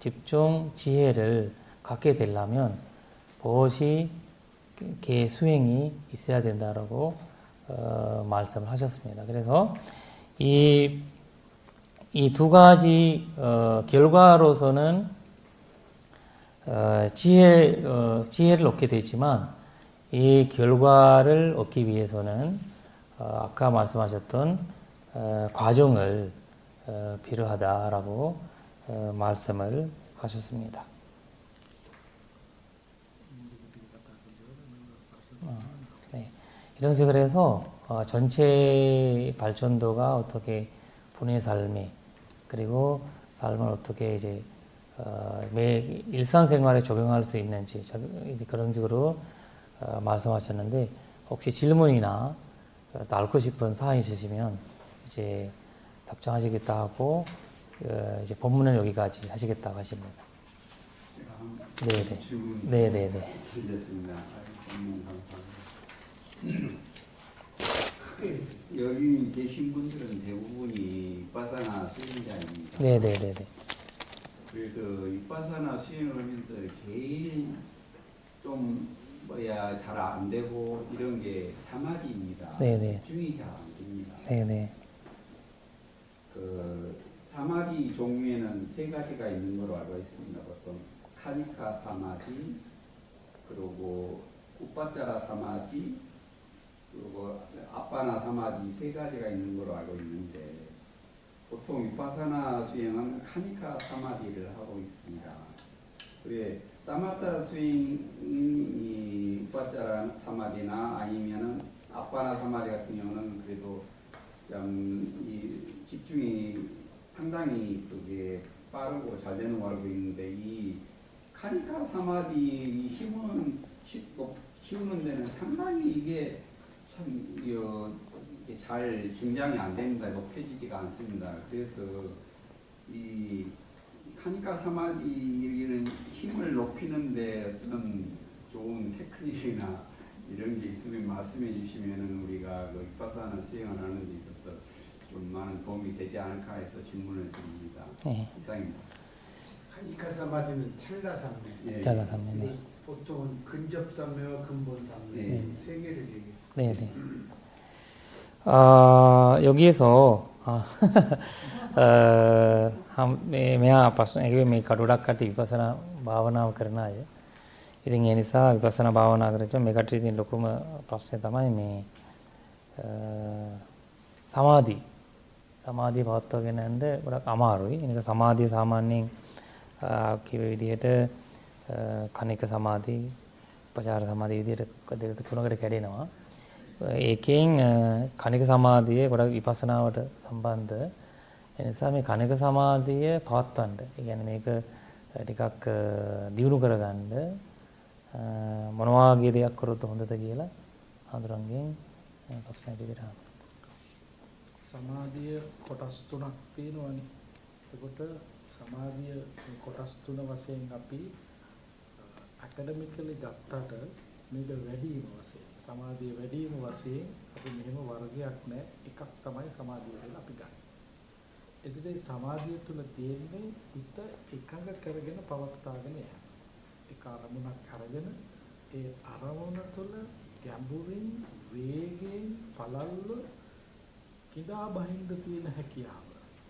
집중 지혜를 갖게 되려면 무엇이 그 수행이 있어야 된다라고 말씀을 하셨습니다. 그래서 이 두 가지 결과로서는 지혜를 얻게 되지만 이 결과를 얻기 위해서는 아까 말씀하셨던 과정을 필요하다라고 말씀을 하셨습니다. 네. 이런 식으로 해서 전체 발전도가 어떻게 본인의 삶에 그리고 삶을 어떻게 이제 매 일상생활에 적용할 수 있는지 그런 식으로 말씀하셨는데 혹시 질문이나 앓고 싶은 사항이 있으시면 이제 답장하시겠다 하고 이제 본문은 여기까지 하시겠다고 하십니다. 네네. 네네네. 드리겠습니다. 여기 계신 분들은 대부분이 바사나 수행자입니다. 네네네네. 그래서 이 바사나 수행을 하면서 제일 좀 잘 안 되고 이런 게 사마디입니다. 네네. 집중이 잘 안 됩니다. 네네. 그 사마디 종류에는 세 가지가 있는 걸로 알고 있습니다. 보통 카니카 사마디, 그리고 우빠짜라 사마디, 그리고 아빠나 사마디 세 가지가 있는 걸로 알고 있는데 보통 위파사나 수행은 카니카 사마디를 하고 있습니다. 그래 사마타 수행이 우빠짜라 사마디나 아니면은 아빠나 사마디 같은 경우는 그래도 이 집중이 상당히 그게 빠르고 잘 되는 거 알고 있는데 이 카니카 사마디 힘은 키우는 데는 상당히 이게 참 잘 증장이 안 됩니다. 높여지지가 않습니다. 그래서 이 카니카 사마디는 힘을 높이는데 어떤 좋은 테크닉이나 이런 게 있으면 말씀해 주시면은 우리가 그 위파사나 수행을 하는 데 있어서 좀 많은 도움이 되지 않을까 해서 질문을 드립니다. 네. 이상입니다. 카니카 사마디는 찰나삼매. 네. 찰나삼매. 네. 보통은 근접삼매와 근본삼매 네. 세 개를 얘기해요. 네네. 여기에서 මෙයා ප්‍රශ්න මේ කඩොඩක් කටි විපස්සනා භාවනාව කරන අය. ඉතින් ඒ නිසා විපස්සනා භාවනා කරච්ච මේකට ඉතින් ලොකුම ප්‍රශ්නේ තමයි මේ සමාධිය පවත්වාගෙන යන්න ගොඩක් අමාරුයි. ඒක සමාධිය සාමාන්‍යයෙන් කිව්ව විදිහට කණික සමාධි, උපචාර සමාධි විදිහට දෙක තුනකට කැඩෙනවා. ඒකෙන් කණික සමාධිය ගොඩක් විපස්සනාවට සම්බන්ධ. ඒ නිසා මේ කණික සමාධිය පවත්වන්න. ඒ කියන්නේ මේක ටිකක් දියුණු කරගන්න මොන වගේ දෙයක් කරොත් හොඳද කියලා හඳුරන්ගෙන් ප්‍රශ්න ඉදිරියට ආවා. සමාධිය කොටස් තුනක් තියෙනවානේ. එතකොට සමාධිය කොටස් තුන වශයෙන් අපි ඇකඩමිකලි ගත්තට මේක වැඩිම වශයෙන් සමාධිය වැඩිම වශයෙන් අපි මෙහෙම වර්ගයක් නැහැ. එකක් තමයි සමාධිය කියලා අපි ගන්න. එතකොට සමාධිය තුල තියෙන්නේ හිත එකඟ කරගෙන පවත්වාගෙන යන. ඒක අරමුණක් අරගෙන ඒ අරමුණ තුල ගැඹුරින් වේගයෙන් පළල්ව කිදා බහින්ද තියෙන හැකියාව.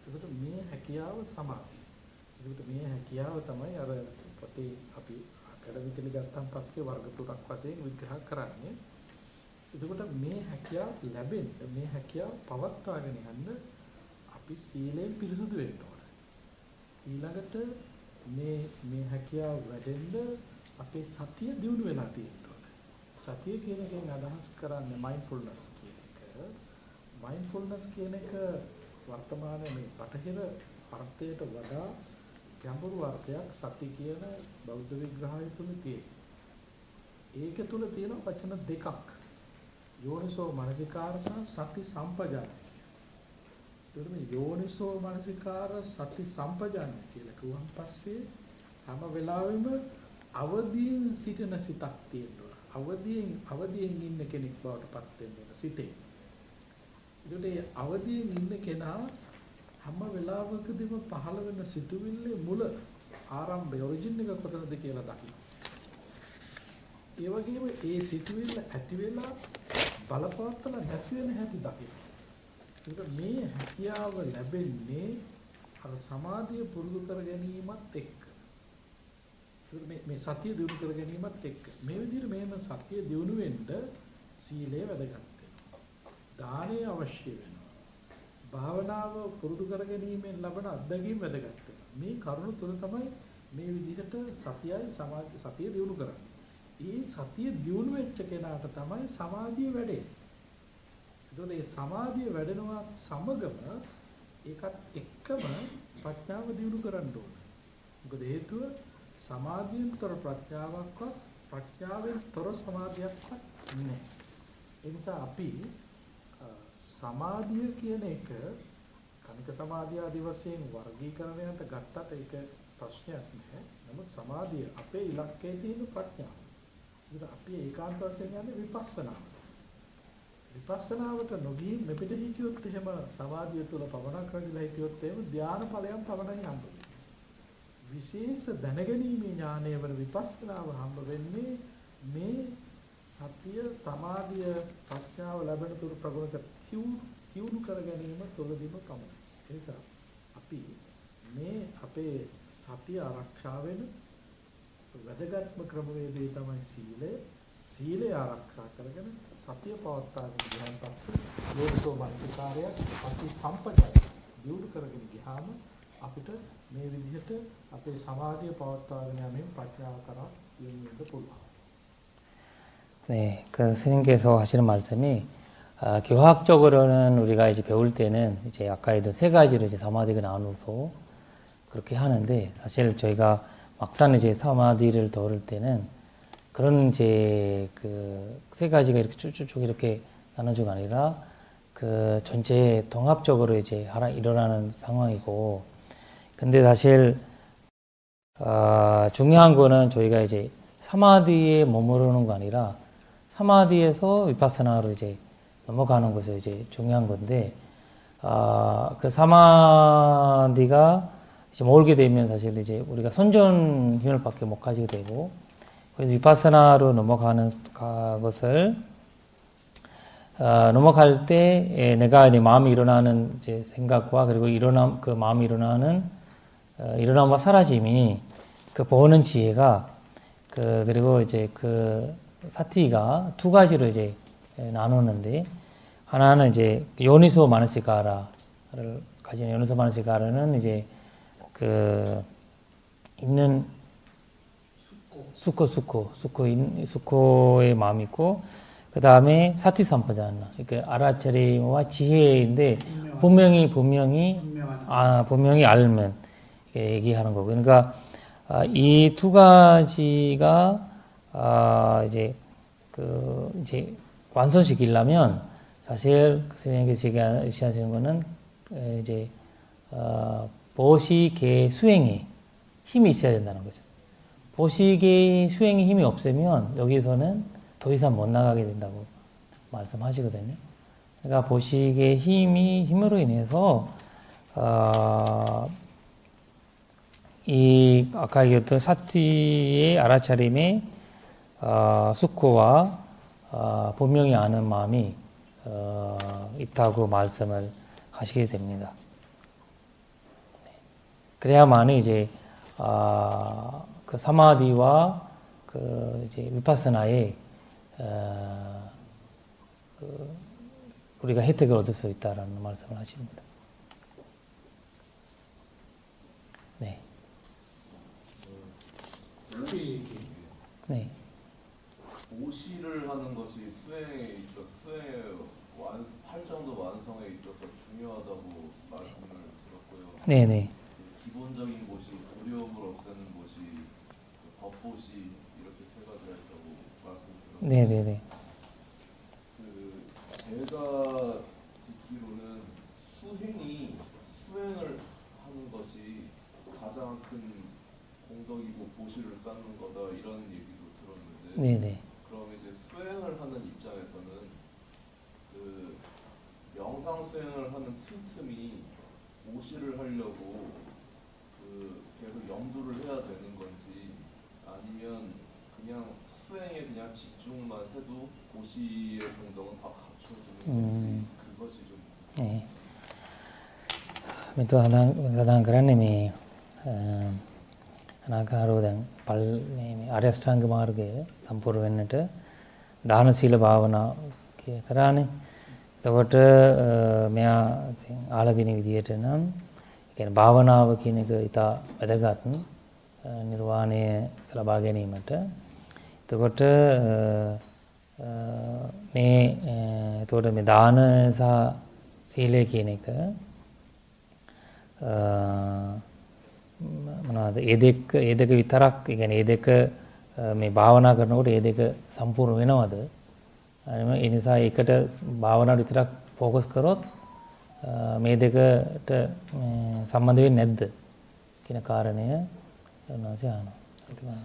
ඒකට මේ හැකියාව සමාධිය. ඒකට මේ හැකියාව තමයි අර පොතේ අපි ඇකඩමිකලි ගත්තන් පස්සේ වර්ග තුනක් වශයෙන් විග්‍රහ කරන්නේ. එතකොට මේ හැකියාව ලැබෙන්න මේ හැකියාව පවත්වාගෙන යන්න අපි සීලයෙන් පිරිසුදු වෙන්න ඕනේ. ඊළඟට මේ හැකියාව වැඩෙන්න අපේ සතිය දියුණු වෙලා තියෙන්න ඕනේ. සතිය කියන එකෙන් අදහස් කරන්නේ මයින්ඩ්ෆුල්නස් කියන එක. මයින්ඩ්ෆුල්නස් කියන එක වර්තමානයේ මේ බටහිර අර්ථයට වඩා ගැඹුරු අර්ථයක් සති කියන බෞද්ධ විග්‍රහය තුල තියෙනවා. ඒක තුල තියෙන වචන දෙකක්. යෝනිසෝ මනසිකාර සහ සති සම්පජාන. ඒකට මේ යෝනිසෝ මනසිකාර සති සම්පජාන කියලා කිව්වන් පස්සේ හැම වෙලාවෙම අවදියෙන් සිටින සිතක් තියෙනවා. අවදියෙන් ඉන්න කෙනෙක් බවට පත් වෙන්න සිටේ. ඒකට අවදියෙන් ඉන්න කෙනා හැම වෙලාවකදීම පහළ වෙන සිතුවිල්ලේ මුල ආරම්භය ඔරිජින් එක කොතනද කියලා දකින්න. ඒ වගේම ඒ සිතුවිල්ල ඇති වෙලා බලපවත්තලා නැති වෙන හැටි දකින්න. ඒක මේ හැකියාව ලැබෙන්නේ අර සමාධිය පුරුදු කර ගැනීමත් එක්ක. මේ සතිය දිනු කර ගැනීමත් එක්ක. මේ විදිහට මේම සතිය දිනු වෙන්න සීලය වැදගත් වෙනවා. දානය අවශ්‍ය වෙනවා. භාවනාව පුරුදු කර ගැනීමෙන් ලබන අත්දැකීම් වැදගත් වෙනවා. මේ කරුණු තුන තමයි මේ විදිහට සතිය දිනු කරන්නේ. මේ සතිය දිනු වෙච්ච කෙනාට තමයි සමාධිය වැඩෙන්නේ. ඒතකොට මේ සමාධිය වැඩෙනවා සමගම ඒකත් එක්කම ප්‍රඥාව දිනු කරන්න ඕනේ. මොකද හේතුව සමාධියෙන්තර ප්‍රඥාවක්වත් ප්‍රඥාවෙන්තර සමාධියක්වත් නැහැ. ඒ නිසා අපි සමාධිය කියන එක කනික සමාධිය ආදී වශයෙන් වර්ගීකරණයට ගත්තට ඒක ප්‍රශ්නයක් නැහැ. නමුත් සමාධිය අපේ ඉලක්කයේ තියෙන ප්‍රඥාව. ඒක අපි ඒකාන්ත වශයෙන් යන්නේ විපස්සනාවට. විපස්සනාවට නොගිහින් මෙපිට හිටියොත් එහෙම සමාධිය තුළ පවණක් රැඳිලා හිටියොත් එහෙම ධාන ඵලයන් පවණයි හම්බෙන්නේ. විශේෂ දැනගැනීමේ ඥානය වල විපස්සනාව හම්බ වෙන්නේ මේ සතිය සමාධිය ප්‍රඥාව ලැබෙන තුරු ප්‍රගුණක තියුණු කර ගැනීම තුළදීම පමණයි. ඒ නිසා අපි මේ අපේ සතිය ආරක්ෂා වෙන වැදගත්ම ක්‍රමවේදය තමයි සීලය. සීලය ආරක්ෂා කරගෙන සතිය පවත්වාගෙන ගියන් පස්සේ යෝනිසෝ මනසිකාරය අපි සම්පජාය දියුණු කරගෙන ගියාම අපිට මේ විදිහට අපේ සමාධිය පවත්වාගෙන යමින් ප්‍රඥාව කරා යොමුවෙන්න පුළුවන්. 네, 그 스님께서 하시는 말씀이 교학적으로는 우리가 이제 배울 때는 이제 아까에도 세 가지로 이제 사마디가 나누어서 그렇게 하는데 사실 저희가 막상 이제 사마디를 더울 때는 그런 이제 그 세 가지가 이렇게 쭉쭉쭉 이렇게 나눠주가 아니라 그 전체 통합적으로 이제 일어나는 상황이고 근데 사실 중요한 거는 저희가 이제 사마디에 머무르는 거 아니라 사마디에서 위파스나로 이제 넘어가는 것이 이제 중요한 건데, 그 사마디가 이제 모으게 되면 사실 이제 우리가 선전 힘을 밖에 못 가지게 되고, 그래서 위파스나로 넘어가는 것을, 넘어갈 때 내가 이제 마음이 일어나는 이제 생각과 그리고 그 마음이 일어남과 사라짐이 그 보는 지혜가 그리고 이제 그 사티가 두 가지로 이제 나누는데 하나는 이제 요니소 마නසිකාර를 가진 요니소 마නසිකා라는 이제 그 있는 수코의 마음이 있고 그 다음에 사티 삼파자나 그러니까 아라차리와 지혜인데 분명히 알면 얘기하는 거고 그러니까 이 두 가지가 이제 완성시키려면 사실 선생님께서 얘기하시는 거는 이제 보시계 수행에 힘이 있어야 된다는 거죠. 보시계 수행에 힘이 없으면 여기서는 더 이상 못 나가게 된다고 말씀하시거든요. 그러니까 보시계 힘으로 인해서 이 아까 얘기했던 사티의 알아차림의 수코와 분명히 아는 마음이 있다고 말씀을 하시게 됩니다. 그래야만 이제 그 사마디와 그 이제 위파스나의 우리가 혜택을 얻을 수 있다라는 말씀을 하십니다. 네. 네. 보시를 하는 것이 수행에 있어서 팔정도 완성에 있어서 중요하다고 말씀을 들었고요. 네네. 기본적인 보시, 두려움을 없애는 보시, 법보시 이렇게 세 가지가 있다고 말씀드렸는데 네네네. 제가 듣기로는 수행을 하는 것이 가장 큰 공덕이고 보시를 쌓는 거다 이런 얘기도 들었는데 네네. 그럼 이제 수행을 하는 입장에서는 그 명상 수행을 하는 틈틈이 보시를 하려고 그 계속 염두를 해야 되는 건지 아니면 그냥 수행에 그냥 집중만 해도 보시의 공덕은 다 갖춰지는 건지 그것이 좀. 네. itu kadang කරන්නේ මේ අනාකාරෝ දැන් මේ ආර්ය අෂ්ටාංග මාර්ගය සම්පූර්ණ වෙන්නට දාන සීල භාවනා කරානේ. එතකොට මෙයා ආලා දින විදියට නම් කියන්නේ භාවනාව කියන එක ඉතා වැදගත් නිර්වාණය ලබා ගැනීමට. එතකොට මේ දාන සහ සීලය කියන එක මොනවාද ඒ දෙක විතරක් කියන්නේ ඒ දෙක මේ භාවනා කරනකොට ඒ දෙක සම්පූර්ණ වෙනවද? ඒ නිසා ඒකට භාවනාවට විතරක් ફોકસ කරොත් මේ දෙකට සම්බන්ධ වෙන්නේ නැද්ද කියන කාරණය උන්වහන්සේ අහනවා.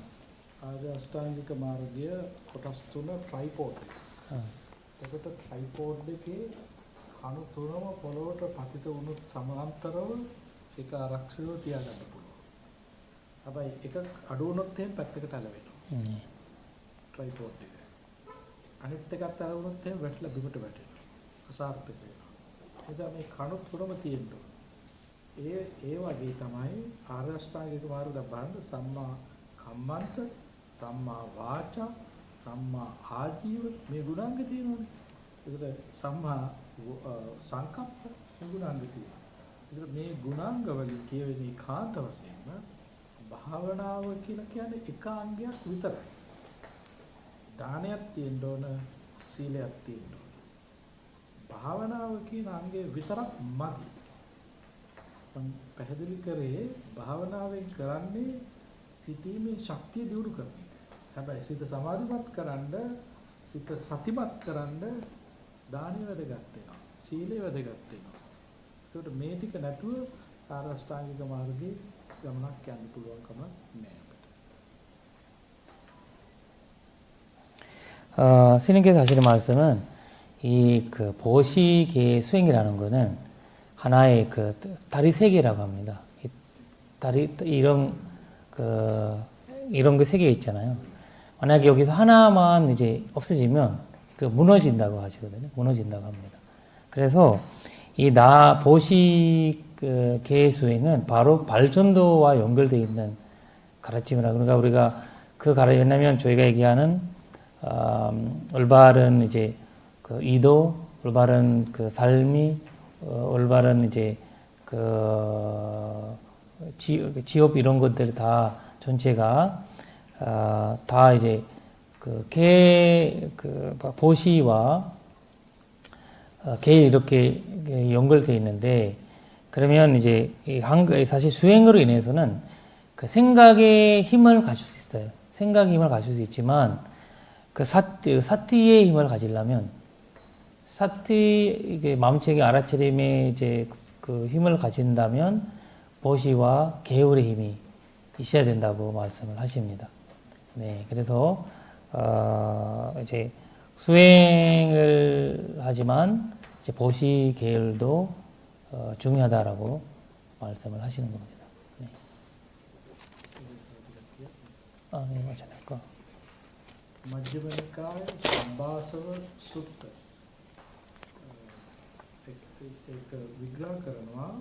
ආර්ය අෂ්ටාංගික මාර්ගය කොටස් තුන ට්‍රයිපෝඩ් එක. එතකොට ට්‍රයිපෝඩ් එකේ කණු තුනම පොළොවට පතිත වුණොත් සමාන්තරව ඒක ආරක්ෂිතව තියාගන්න පුළුවන්. හැබැයි එකක් අඩු වුණොත් එහෙම පැත්තකට ඇලවෙනවා. ට්‍රයිපෝඩ් එක. අනිත් එකත් අඩු වුණොත් එහෙම වැටලා බිමට වැටෙනවා. අසාර්ථක වෙනවා. එනිසා මේ කණු තුනම තියෙන්න ඕන. ඒ වගේ තමයි ආර්ය අෂ්ටාංගික මාර්ගය බලන්න සම්මා කම්මන්ත, සම්මා වාචා, සම්මා ආජීව මේ ගුණාංග තියෙනවානේ. ඒකට සම්මා සංකප්ප මේ ගුණාංග තියෙනවා. ඒකට මේ ගුණාංග වලින් කියවෙන කාන්ත වශයෙන්ම භාවනාව කියලා කියන්නේ එක අංගයක් විතරයි. දානයක් තියෙන්න ඕන, සීලයක් තියෙන්න ඕන. භාවනාව කියන අංගය විතරක් මදි. මම පැහැදිලි කරේ භාවනාවෙන් කරන්නේ සිතීමේ ශක්තිය දියුණු කරන එක. හැබැයි සිත සමාධිමත් කරන්න, සිත සතිමත් කරන්න දානිය වැදගත් වෙනවා. සීලය වැදගත් වෙනවා. ඒකට මේ ටික නැතුව ආර්ය අෂ්ටාංගික මාර්ගයේ ගමනක් යන්න පුළුවන් කම නැහැ අපිට. 现在给사실말씀은 이 그 보시계 수행이라는 거는 하나의 그 다리 세 개라고 합니다. 이 다리 이런 그 세 개 있잖아요. 만약에 여기서 하나만 이제 없어지면 그 무너진다고 하시거든요. 무너진다고 합니다. 그래서 이 보시 그 계수에는 바로 발전도와 연결되어 있는 가르침이라. 그러니까 우리가 그 왜냐면 저희가 얘기하는 올바른 이제 그 이도, 올바른 그 삶이, 올바른 이제 그 지업 이런 것들 다 전체가 다 이제 그 보시와 개 이렇게 연결되어 있는데, 그러면 이제 사실 수행으로 인해서는 그 생각의 힘을 가질 수 있어요. 생각의 힘을 가질 수 있지만 그 사티의 힘을 가지려면 이게 마음체계 알아차림의 이제 그 힘을 가진다면 보시와 계율의 힘이 있어야 된다고 말씀을 하십니다. 네, 그래서 이제 수행을 하지만 이제 보시 계율도 중요하다라고 말씀을 하시는 겁니다. 네. 네, 맞아요. මජ්ක්‍ධිම නිකායේ සම්භාසව සුත්ත ඒක විග්‍රහ කරනවා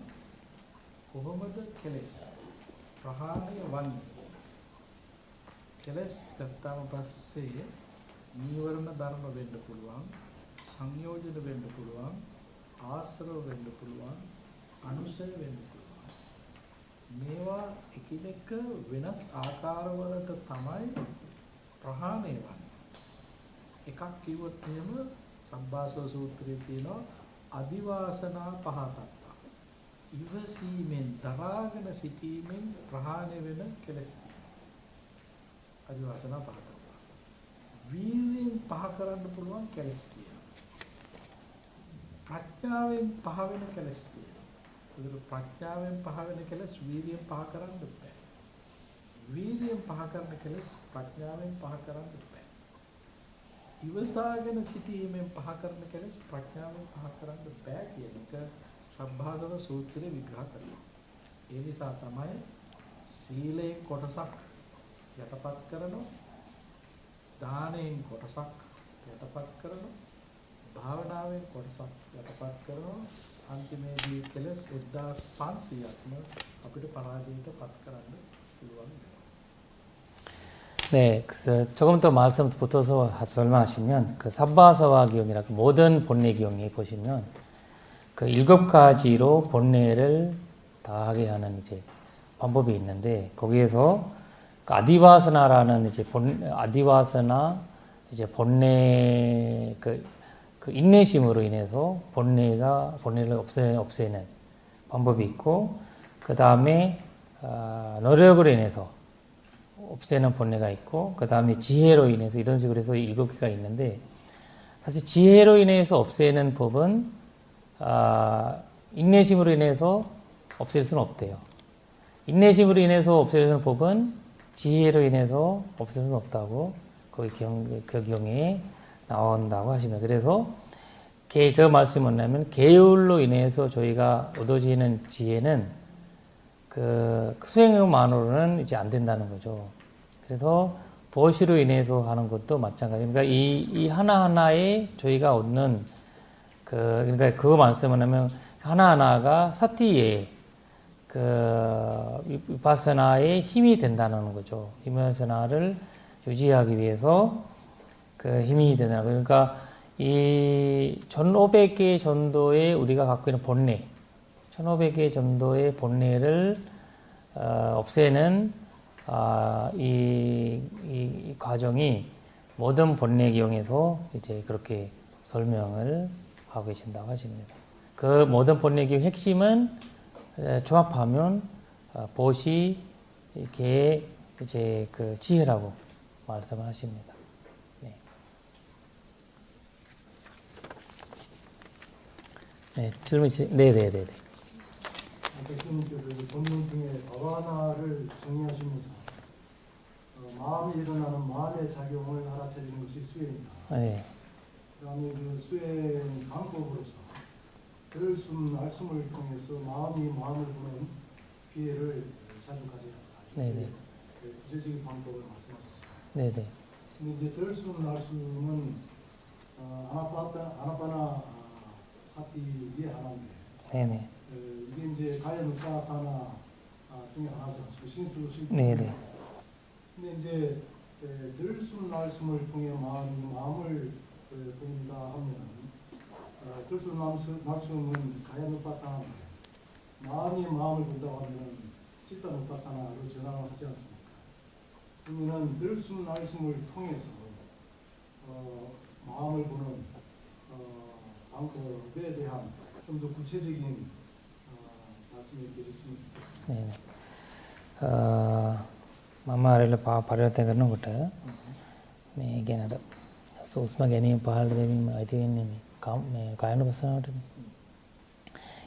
කොහොමද කෙලෙස් ප්‍රහාණය වන්නේ. කෙලෙස් ගත්තාම පස්සේ නීවරණ ධර්ම වෙන්න පුළුවන්, සංයෝජන වෙන්න පුළුවන්, ආශ්‍රව වෙන්න පුළුවන්, අනුසය වෙන්න පුළුවන්. මේවා එකිනෙක වෙනස් ආකාරවලට තමයි ප්‍රහාණය වන්නේ. එකක් කිව්වොත් එහෙම සම්භාසව සූත්‍රයේ තියෙනවා අදිවාසනා පහතක්. ඉවසීමෙන් දරාගෙන සිටීමෙන් ප්‍රහාණය වෙන කෙලෙස්. අදිවාසනා පහතක්. වීර්යයෙන් පහ කරන්න පුළුවන් කෙලෙස් තියෙනවා. ප්‍රඥාවෙන් පහ වෙන කෙලෙස් තියෙනවා. ඒකට ප්‍රඥාවෙන් පහ වෙන කෙලෙස් වීර්යයෙන් පහ කරන්න බෑ. වීර්යයෙන් පහ කරන කෙලෙස් ප්‍රඥාවෙන් පහ කරන්න බෑ. ඉවසාගෙන සිටීමෙන් පහ කරන කෙලෙස් ප්‍රඥාවෙන් පහ කරන්න බෑ කියන එක සම්භාසව සූත්‍රයේ විග්‍රහ කරනවා. ඒ නිසා තමයි සීලේ කොටසක් යටපත් කරනවා. දානෙන් කොටසක් යටපත් කරනවා. භාවනාවෙන් කොටසක් යටපත් කරනවා. අන්තිමේදී කෙලස් 1500ක්ම අපිට පරාජයට පත් කරන්න පුළුවන්. 네, 조금 더 말씀 붙어서 설명하시면 그 삽바사와 기용이라고 모든 본래 기용에 보시면 그 7가지로 본래를 다하게 하는 이제 방법이 있는데 거기에서 그 아디바사나라는 이제 아디바사나 이제 본래 그 인내심으로 인해서 본래를 없애는 방법이 있고 그 다음에 노력으로 인해서 없애는 본래가 있고 그 다음에 지혜로 인해서 이런 식으로 해서 7개가 있는데 사실 지혜로 인해서 없애는 법은 인내심으로 인해서 없앨 수는 없대요. 인내심으로 인해서 없애는 법은 지혜로 인해서 없앨 수는 없다고 그 경에 나온다고 하십니다. 그래서 그 말씀이 뭐냐면 계율로 인해서 저희가 얻어지는 지혜는 그 수행만으로는 이제 안 된다는 거죠. 그래서 보시로 인해서 하는 것도 마찬가지입니다. 그러니까 이 하나하나에 저희가 얻는 그러니까 그거 말씀하면 하나하나가 사티에 그 위파사나의 힘이 된다는 거죠. 위파사나를 유지하기 위해서 그 힘이 된다는 거죠. 그러니까 이 1500개 정도의 우리가 갖고 있는 본래 1500개 정도의 본래를 없애는 이 과정이 모든 본래 기용에서 이제 그렇게 설명을 하고 계신다고 하십니다. 그 모든 본래 기용 핵심은 종합하면 보시 개 이제 그 지혜라고 말씀을 하십니다. 네. 네, 질문 네네네. 교수님께서 본문 중에 바바나를 정리하시면서 마음이 일어나는 마음의 작용을 알아차리는 것이 수행이다. 네. 그다음에 그 수행 방법으로서 들숨 날숨을 통해서 마음이 마음을 보는 기회를 자주 가져야 한다. 네네. 구체적인 방법을 말씀하셨습니다. 네네. 근데 이제 들숨 날숨은 아나파나 사티의 하나인데. 네네. 이게 이제 가야누파사나 중에 하나지 않습니까? 신수 실패. 네네. 근데 이제 들숨 날숨을 통해 마음을 본다 하면 들숨 날숨은 가야누파사나인데 마음이 마음을 본다고 하면 치타누파사나로 전환을 하지 않습니까? 그러면은 들숨 날숨을 통해서 마음을 보는 방법에 대한 좀 더 구체적인 말씀이 계셨으면 좋겠습니다. 네. මම පරිවර්තන කරනකොට මේ ගැන සූක්ෂම ගැනීම පහළ දෙමින් අයිති වෙන්නේ මේ කායනුපස්සනාවටනේ.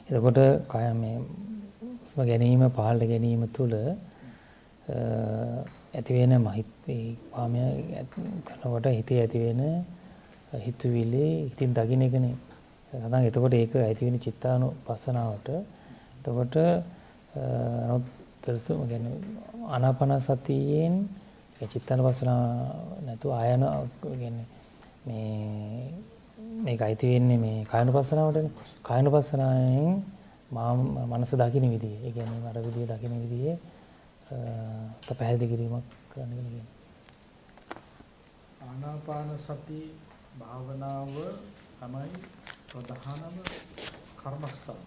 එතකොට කාය මේ සූක්ෂම ගැනීම පහළ ගැනීම තුළ ඇති වෙන පාමය කරනකොට හිතේ ඇති වෙන හිතුවිලි හිතින් දකින්න එකනේ. සඳහන් එතකොට ඒක ඇති වෙන චිත්තානුපස්සනාවට එතකොට terus mungkin ආනාපාන සතියෙන් චිත්තානුපස්සනාව නැතු ආයන කියන්නේ මේක අයිති වෙන්නේ මේ කායනුපස්සනාවටනේ. කායනුපස්සනාවෙන් මනස දකින්න විදිය. ඒ කියන්නේ අර විදිය දකින්න විදියේ පැහැදිලි කිරීමක් කරන්න කියන්නේ. ආනාපාන සති භාවනාව තමයි ප්‍රධානම කර්මස්ථාන.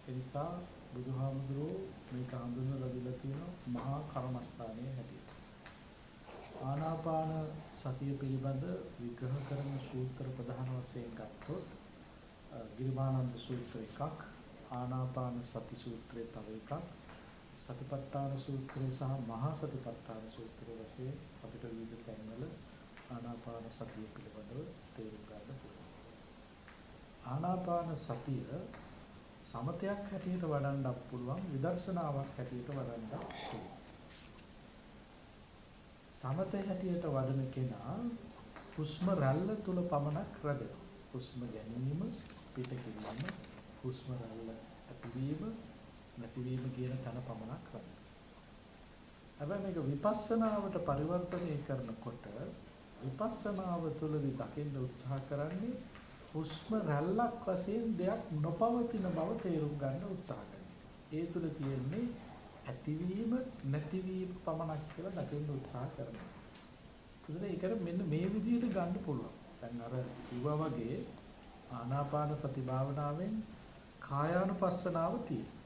ඒ නිසා බුදුහාමුදුරුවෝ මේක හඳුන්වලා දීලා තියෙනවා මහා කර්මස්ථානයේ හැටියට. ආනාපාන සතිය පිළිබඳ විග්‍රහ කරන සූත්‍ර ප්‍රධාන වශයෙන් ගත්තොත් ගිරිමානන්ද සූත්‍ර එකක්, ආනාපාන සති සූත්‍රය තව එකක්, සතිපට්ඨාන සූත්‍රය සහ මහා සතිපට්ඨාන සූත්‍රය වශයෙන් අපිට විවිධ තැන්වල ආනාපාන සතිය පිළිබඳව තේරුම් ගන්න පුළුවන්. ආනාපාන සතිය සමතයක් හැටියට වඩන්නත් පුළුවන්, විදර්ශනාවක් හැටියට වඩන්නත් පුළුවන්. සමතය හැටියට වඩන කෙනා හුස්ම රැල්ල තුල පමණක් රැඳෙනවා. හුස්ම ගැනීම, පිට කිරීම, හුස්ම රැල්ල ඇතිවීම, නැතිවීම කියන තැන පමණක් රැඳෙනවා. හැබැයි මේක විපස්සනාවට පරිවර්තනය කරනකොට විපස්සනාව තුළදී දකින්න උත්සාහ කරන්නේ හුස්ම රැල්ලක් වශයෙන් දෙයක් නොපවතින බව තේරුම් ගන්න උත්සාහ කරනවා. ඒ තුළ තියෙන්නේ ඇතිවීම නැතිවීම පමණක් කියලා දකින්න උත්සාහ කරනවා. ඒකට මෙන්න මේ විදිහට ගන්න පුළුවන්. දැන් අර කිව්වා වගේ ආනාපාන සති භාවනාවෙන් කායානුපස්සනාව තියෙනවා.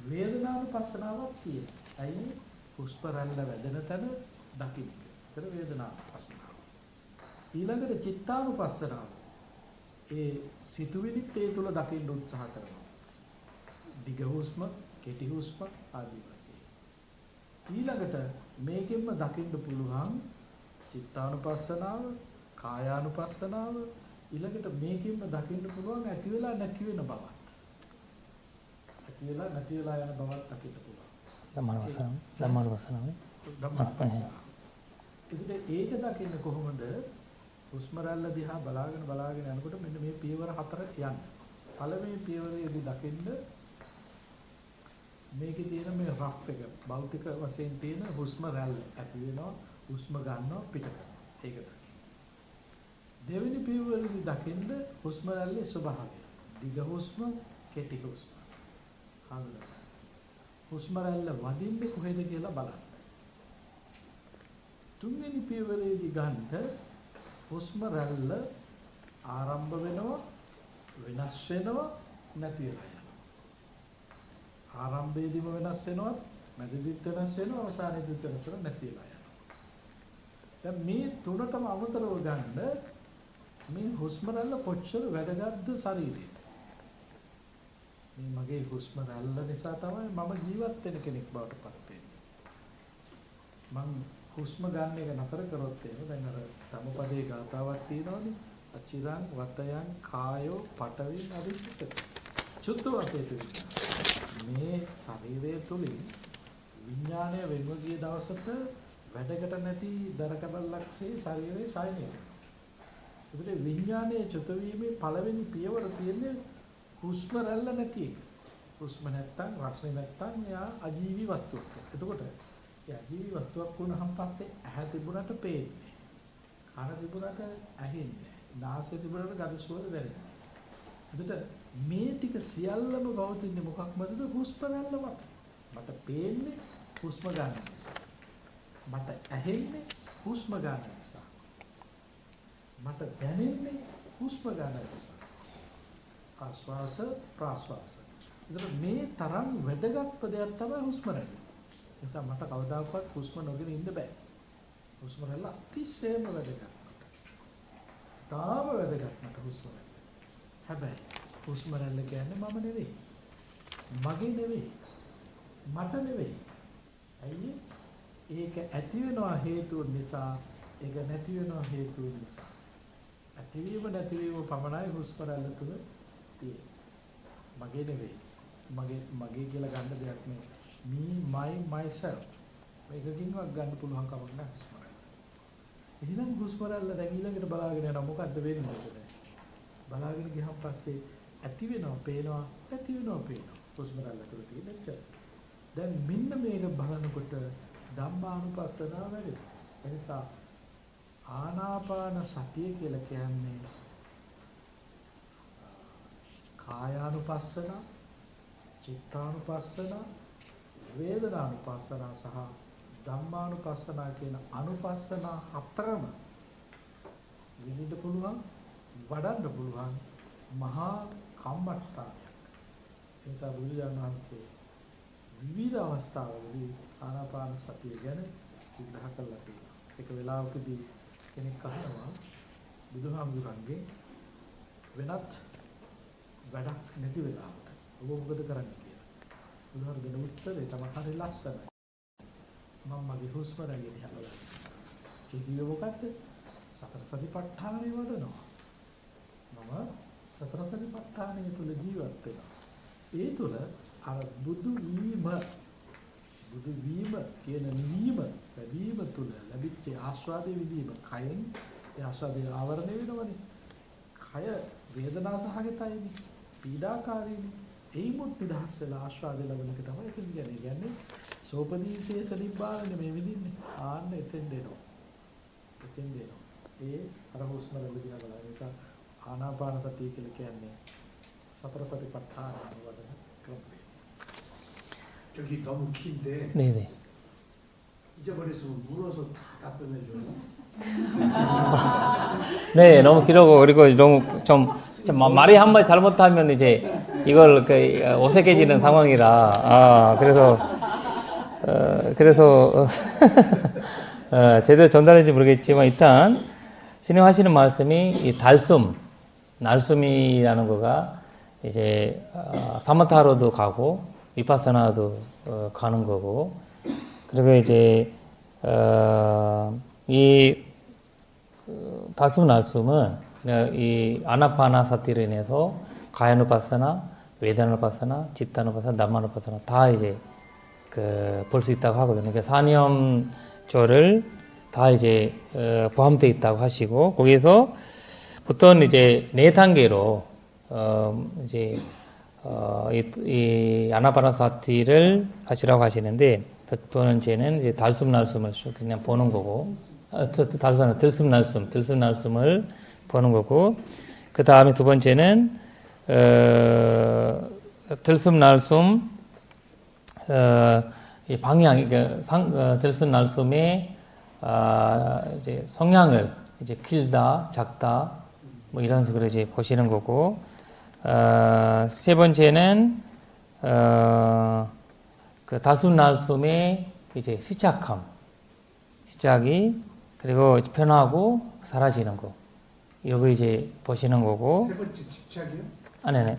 වේදනානුපස්සනාවක් තියෙනවා. ඇයි හුස්ම රැල්ල වැදෙන තැන දකින්න. ඒතර වේදනානුපස්සනාව. ඊළඟට චිත්තානුපස්සනාව. ඒ සිතුවිලිත් ඒ තුල දකින්න උත්සාහ කරනවා. දිග හුස්ම, කෙටි හුස්ම ආදී වශයෙන්. ඊළඟට මේකෙන්ම දකින්න පුළුවන් චිත්තානුපස්සනාව, කායානුපස්සනාව, ඊළඟට මේකෙන්ම දකින්න පුළුවන් ඇති වෙලා නැති වෙන බවත්. ඇති වෙලා නැති වෙලා යන බවත් දකින්න පුළුවන්. ධම්මානුපස්සනාව. ඒක දකින්න කොහොමද? හුස්ම රැල්ල දිහා බලාගෙන යනකොට මෙන්න මේ පියවර 4 යන්න. පළවෙනි පියවරේදී දකින්න මේකේ තියෙන මේ රෆ් එක භෞතික වශයෙන් තියෙන හුස්ම රැල්ල ඇති වෙනවා, හුස්ම ගන්නවා, පිට කරනවා. ඒක දකින්න. දෙවෙනි පියවරේදී දකින්න හුස්ම රැල්ලේ ස්වභාවය. දිග හුස්ම, කෙටි හුස්ම. හඳුනගන්න. හුස්ම රැල්ල වදින්නේ කොහෙද කියලා බලන්න. තුන්වෙනි පියවරේදී ගන්න හුස්ම රැල්ල ආරම්භ වෙනවා, වෙනස් වෙනවා, නැති වෙනවා යනවා. ආරම්භයේදීම වෙනස් වෙනවා, මැදදීත් වෙනස් වෙනවා, අවසානයේදීත් වෙනස් වෙනවා, නැති වෙනවා යනවා. දැන් මේ තුනටම අමතරව ගන්න මේ හුස්ම රැල්ල කොච්චර වැදගත්ද ශරීරයට. මේ මගේ හුස්ම රැල්ල නිසා තමයි මම ජීවත් වෙන කෙනෙක් බවට පත් වෙන්නේ. මම හුස්ම ගන්න එක නතර කරොත් එහෙම දැන් අර සමපදේ ගාතාවක් තියෙනවනේ. අචිරං වතයන් කායෝ පඨවි අදිස්සත. චුද්ධවතේ මේ ශරීරය තුලින් විඥානය වෙන්ව ගිය දවසට වැඩකට නැති දරකබල්ලක්සේ ශරීරයේ සායනය කරනවා. ඒකට විඥානයේ චුත වීමේ පළවෙනි පියවර තියෙන්නේ හුස්ම රැල්ල නැති එක. හුස්ම නැත්තම් රසය නැත්තම් එයා අජීවී වස්තුවක්. එතකොට ඒ අජීවී වස්තුවක් වුණාන් පස්සේ ඇහැ තිබුණට පේන්නේ. කන තිබුණට ඇහෙන්නේ. නාසය තිබුණට ගඳ සුවඳ දැනෙන්නේ. එතකොට මේ ටික සියල්ලම ගෞතින්නේ මොකක් මතද? හුස්ම රැල්ල මත. මට පේන්නේ හුස්ම ගන්න නිසා. මට ඇහෙන්නේ හුස්ම ගන්න නිසා. මට දැනෙන්නේ හුස්ම ගන්න නිසා. ආශ්වාස ප්‍රාශ්වාස. ඒකට මේ තරම් වැදගත් දෙයක් තමයි හුස්ම රැල්ල. ඒ නිසා මට කවදාකවත් හුස්ම නොගෙන ඉන්න බෑ. හුස්ම රැල්ල අතිශයම වැදගත්. තාම වැදගත් මට හුස්ම රැල්ල. හැබැයි හුස්ම රැල්ල කියන්නේ මම නෙවෙයි. මගේ නෙවෙයි. මට නෙවෙයි. ඇයි? ඒක ඇති වෙනවා හේතුව නිසා, ඒක නැති වෙනවා හේතුව නිසා. ඇතිවීම නැතිවීම පමණයි හුස්ම රැල්ල තුල තියෙන්නේ. මගේ නෙවෙයි. මගේ කියලා ගන්න දෙයක් නෙවෙයි. me my myself. මේකකින්වත් ගන්න පුළුවන් කමක් නැහැ හුස්ම රැල්ල. එහෙනම් හුස්ම රැල්ල දැන් ඊළඟට බලාගෙන යනවා මොකද්ද වෙන්නේ කියලා. බලාගෙන ගියහම පස්සේ ඇති වෙනවා පේනවා, නැති වෙනවා පේනවා. හුස්ම රැල්ල තුල තියෙන එච්චර. දැන් මෙන්න මේක බලනකොට ධම්මානුපස්සනාව වැඩි. ඒ නිසා ආනාපාන සතිය කියලා කියන්නේ කායානුපස්සන, චිත්තානුපස්සන, වේදනානුපස්සන සහ ධම්මානුපස්සන කියන අනුපස්සන හතරම විඳින්න පුළුවන්, වඩන්න පුළුවන් මහා කම්මට්ටානයක්. ඒ නිසා බුදුරජාණන් වහන්සේ විවිධ අවස්ථාවලදී ආනාපාන සතිය ගැන විග්‍රහ කළා තියෙනවා. එක වෙලාවකදී කෙනෙක් අහනවා බුදුහාමුදුරන්ගේ වෙනත් වැඩක් නැති වෙලාවට ඔබ මොකද කරන්නේ කියලා. බුදුහාමුදුරගේ උත්තරේ තමයි හරි ලස්සනයි. මම මගේ හුස්ම රැල්ල දිහා බලනවා. ඒ කිව්වේ මොකද්ද? සතර සතිපට්ඨානෙ වඩනවා. මම සතර සතිපට්ඨානෙ තුල ජීවත් වෙනවා. ඒ තුල අර බුදු වීම කියන නිවීම ලැබීම තුළ ලැබිච්ච ආස්වාදයේ විදීම කයෙන් ඒ ආස්වාදයේ ආවරණය වෙනවනේ. කය වේදනා සහගතයිනේ, පීඩාකාරීනේ. ඒමුත් නිදහස් වෙලා ආස්වාද ලැබෙන එක තමයි එතන කියන්නේ. කියන්නේ සෝපදීශේෂ නිබ්බානනේ මේ විදිහන්නේ. ආන්න එතෙන් දෙනවා. එතෙන් දෙනවා. ඒ අර හුස්ම ලැබෙන බලන නිසා ආනාපාන සතිය කියලා කියන්නේ සතර සතිපට්ඨාන වඩන ක්‍රමය. 저기 너무 긴데 네네. 잊어버렸으면 물어서 다 답변해줘요. 네, 너무 길고 그리고 너무 좀 말이 한 번 잘못하면 이제 이걸 어색해지는 상황이라 그래서 제대로 전달했는지 모르겠지만 일단 스님 하시는 말씀이 이 날숨이라는 거가 이제 사마타로도 가고 위파사나도 가는 거고 그리고 이제 이 다숨 날숨은 이 아나파나사티로 인해서 가야누파사나, 웨다누파사나, 지타누파사나, 남마누파사나 다 이제 볼 수 있다고 하거든요. 그러니까 사념조를 다 이제 포함되어 있다고 하시고 거기서 보통 이제 4단계로 이제 이 아나파나사티를 하시라고 하시는데 첫 번째는 이제 달숨 날숨을 그냥 보는 거고 들숨 날숨을 보는 거고 그 다음에 두 번째는 들숨 날숨 이 방향 들숨 날숨의 이제 성향을 이제 길다 작다 뭐 이런 식으로 이제 보시는 거고 세 번째는 그 다숨 날숨의 이제 시작이 그리고 변하고 사라지는 거. 이거 이제 보시는 거고. 세 번째 집착이요? 아니네.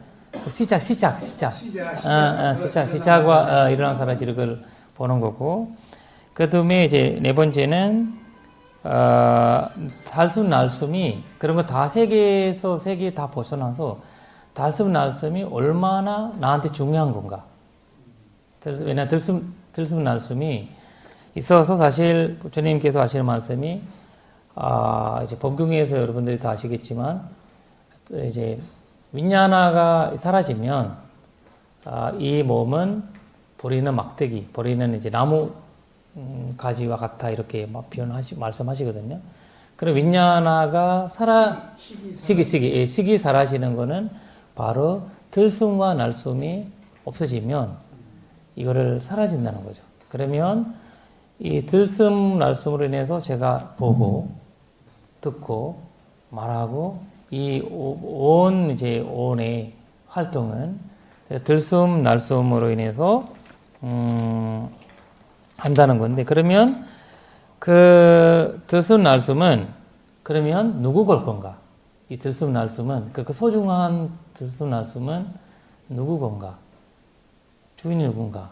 시작과 일어나 사라지는 걸 보는 거고. 그 다음에 이제 네 번째는 달숨 날숨이 그런 거 다 세 개 다 벗어나서 달숨 날숨이 얼마나 나한테 중요한 건가. 왜냐 들숨 날숨이 있어서 사실 부처님께서 하시는 말씀이 이제 법경에서 여러분들이 다 아시겠지만 이제 윈야나가 사라지면 이 몸은 보리는 막대기, 보리는 이제 나무 가지와 같아 이렇게 말씀하시거든요. 그럼 윈야나가 식이 사라지는 거는 바로 들숨과 날숨이 없어지면 이거를 사라진다는 거죠. 그러면 이 들숨 날숨으로 인해서 제가 보고 듣고 말하고 이 온의 활동은 들숨 날숨으로 인해서 한다는 건데 그러면 그 들숨 날숨은 그러면 누구 걸 건가? 이 들숨 날숨은 그 소중한 들숨 날숨은 누구 건가? 주인이 누군가?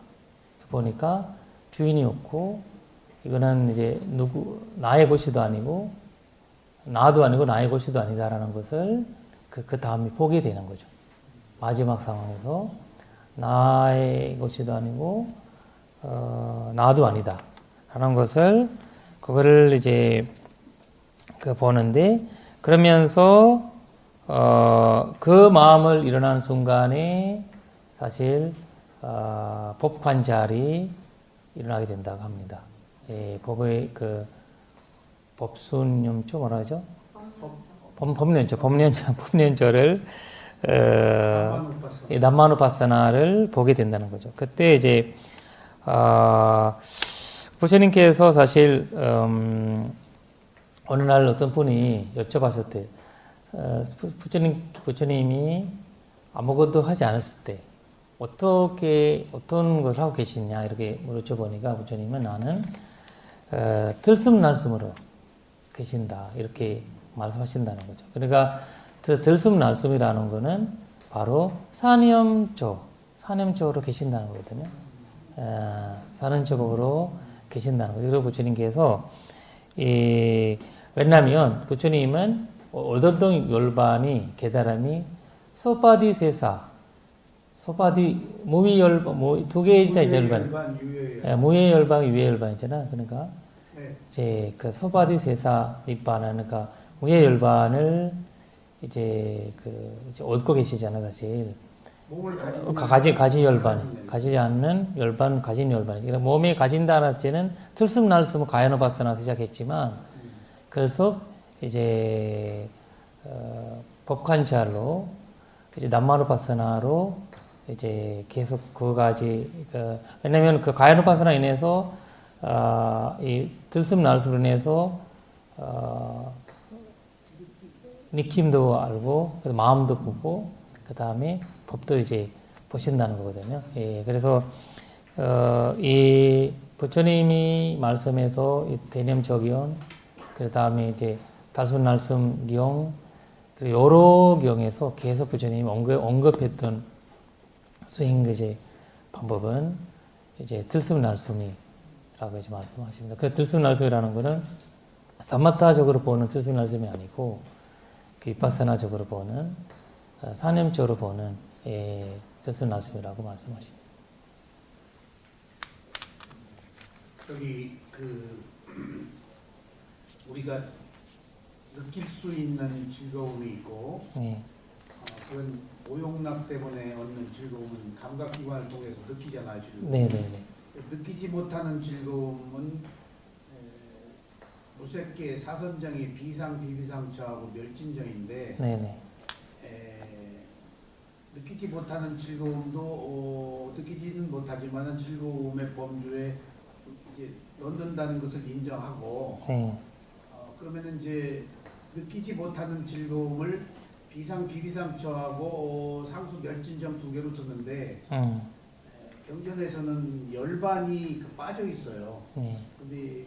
보니까 주인이 없고 이거는 이제 나의 것이도 아니고 나도 아니고 나의 것이도 아니다라는 것을 그 다음에 보게 되는 거죠. 마지막 상황에서 나의 것이도 아니고 나도 아니다라는 것을 그거를 이제 보는데 그러면서 그 마음을 일어나는 순간에 사실 법관찰이 일어나게 된다고 합니다. 예, 법의 법순념조 뭐라 하죠? 법년조를 남마누파사나를 보게 된다는 거죠. 그때 이제 부처님께서 사실 어느 날 어떤 분이 여쭤봤을 때 부처님이 아무것도 하지 않았을 때 어떤 걸 하고 계시냐 이렇게 물어보니까 부처님은 나는 들숨 날숨으로 계신다 이렇게 말씀하신다는 거죠. 그러니까 들숨 날숨이라는 거는 바로 사념적으로 계신다는 거거든요. 사념적으로 계신다는 거죠. 그리고 부처님께서 왜냐하면 부처님은 오돌동 열반이 깨달음이 무위 열반, 두 개의 열반, 무예 열반, 유예 열반이잖아. 그러니까 이제 그 소바디 세사 니빠나 그러니까 무예 열반을 이제 얻고 계시잖아 사실. 몸을 가진 열반, 가지지 않는 열반, 가진 열반이지. 그러니까 몸에 가진다는 자체는 들숨날숨 가야누파사나 시작했지만, 그래서 이제 법관찰로 이제 남마누파사나로 이제 계속 그 가지, 왜냐면 그 가야누파사나 인해서 이 들숨날숨으로 인해서 느낌도 알고, 마음도 보고, 그 다음에 법도 이제 보신다는 거거든요. 예, 그래서 이 부처님이 말씀에서 이 대념적이온, 그 다음에 이제 다순날숨경, 여러 경에서 계속 부처님이 언급했던 수행 이제 방법은 이제 들숨날숨이라고 이제 말씀하십니다. 그 들숨날숨이라는 거는 사마타적으로 보는 들숨날숨이 아니고, 그 위파사나적으로 보는 사념적으로 보는 들숨날숨이라고 말씀하십니다. 저기 우리가 느낄 수 있는 즐거움이 있고 그건 오용락 때문에 얻는 즐거움은 감각기관을 통해서 느끼잖아요. 즐거움. 네네네. 느끼지 못하는 즐거움은 무색계 사선정이 비상 비비상처하고 멸진정인데 네네. 느끼지 못하는 즐거움도 느끼지는 못하지만은 즐거움의 범주에 이제 넣는다는 것을 인정하고 그러면은 이제 느끼지 못하는 즐거움을 비상 비비상처하고 상수 멸진정 두 개로 듣는데 경전에서는 열반이 빠져 있어요. 근데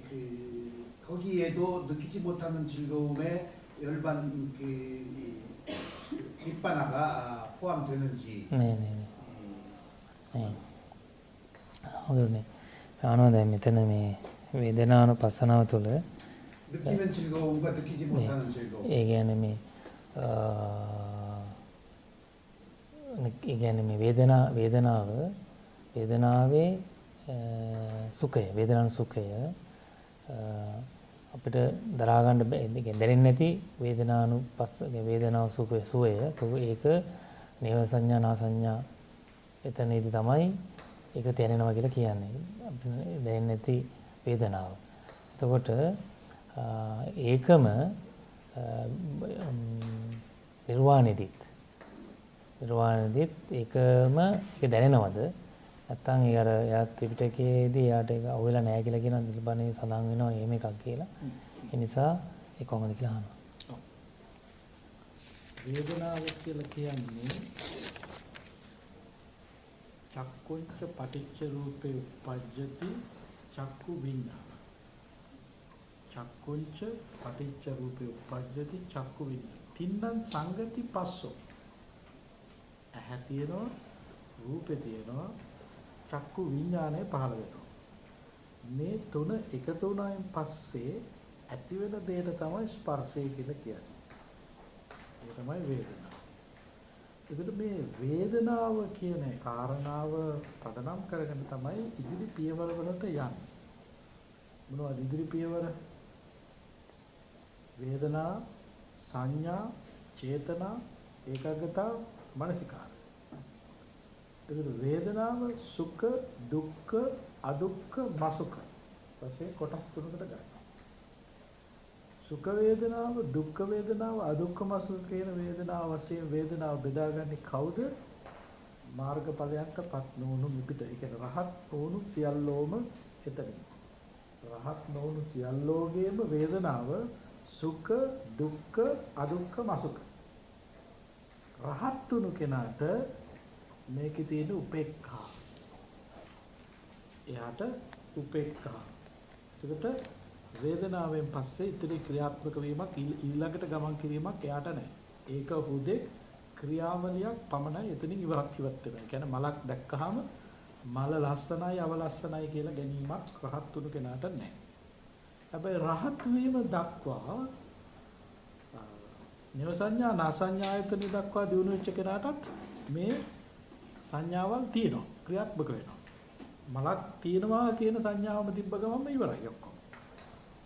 거기에도 느끼지 못하는 즐거움에 열반 밑바나가 포함되는지. 네네. 오늘네 메타노미 वेदनानुपස්සනාව තුළ 느끼는 즐거움과 느끼지 못하는 즐거움. ඒ කියන්නේ මේ වේදනාවේ සුඛය වේදනාන සුඛය අපිට දරා ගන්න දැනෙන්නේ නැති වේදනාව සුවය ඒක නේව සංඥා නා සංඥා එතනදී තමයි ඒක තේරෙනවා කියලා කියන්නේ අපිට දැනෙන්නේ නැති වේදනාව. එතකොට ඒකම නිර්වාණෙදිත් ඒකම ඒක දැනෙනවද? නැත්තම් ඒ අර යාත් ත්‍රිපිටකයේදී යාට ඒක අහුවෙලා නැහැ කියලා කියන නිර්බණේ සඳහන් වෙනවා එහෙම එකක් කියලා. ඒ නිසා ඒ කොහොමද කියලා අහනවා. වේදනාව කියලා කියන්නේ චක්කුංච පටිච්ච රූපේ උපජ්ජති චක්කු විඤ්ඤාණ. චක්කුංච පටිච්ච රූපේ උපජ්ජති චක්කු විඤ්ඤාණ. තින්නම් සංගති පස්සෝ. ඇහැ තියෙනවා රූපේ තියෙනවා චක්කු විඤ්ඤාණය පහළ වෙනවා. මේ තුන එකතු වුණායින් පස්සේ ඇති වෙන දෙයට තමයි ස්පර්ශය කියලා කියන්නේ. ඒ තමයි වේදනාව. එතකොට මේ වේදනාව කියන කාරණාව පදනම් කරගෙන තමයි ඉදිරි පියවර වලට යන්නේ. මොනවද ඉදිරි පියවර? වේදනා, සංඥා, චේතනා, ඒකාග්‍රතාව, මනසිකාර. එතකොට වේදනාව සුඛ, දුක්ඛ, අදුක්ඛ, මසුඛ වශයෙන් කොටස් තුනකට ගන්නවා. සුඛ වේදනාව, දුක්ඛ වේදනාව, අදුක්ඛ මසුඛ කියන වේදනාව වශයෙන් වේදනාව බෙදාගන්නේ කවුද? මාර්ගඵලයන්ටපත් නොවුණු මිපිට. ඒ කියන්නේ රහත් නොවුණු සියල්ලෝම එතනින්. රහත් නොවුණු සියල්ලෝගේම වේදනාව සුඛ, දුක්ඛ, අදුක්ඛ, මසුඛ. රහත් තුණු කෙනාට මේකේ තියෙන උපේක්ඛා. එයාට උපේක්ඛා. ඒකට වේදනාවෙන් පස්සේ ඉතිරි ක්‍රියාත්මක වීමක් ඊළඟට ගමන් කිරීමක් එයාට නැහැ. ඒක හුදෙක් ක්‍රියාවලියක් පමණයි එතනින් ඉවත් වෙනවා. ඒ කියන්නේ මලක් දැක්කහම මල ලස්සනයි අවලස්සනයි කියලා ගැනීමක් රහත් තුණු කෙනාට නැහැ. හැබැයි රහත් වීම දක්වා නව සංඥා නා සංඥායතන දක්වා දිනු වෙච්ච කෙනාටත් මේ සංඥාවල් තියෙනවා ක්‍රියාත්මක වෙනවා. මලක් තියෙනවා කියන සංඥාවම තිබ්බ ගමන්ම ඉවරයි ඔක්කොම.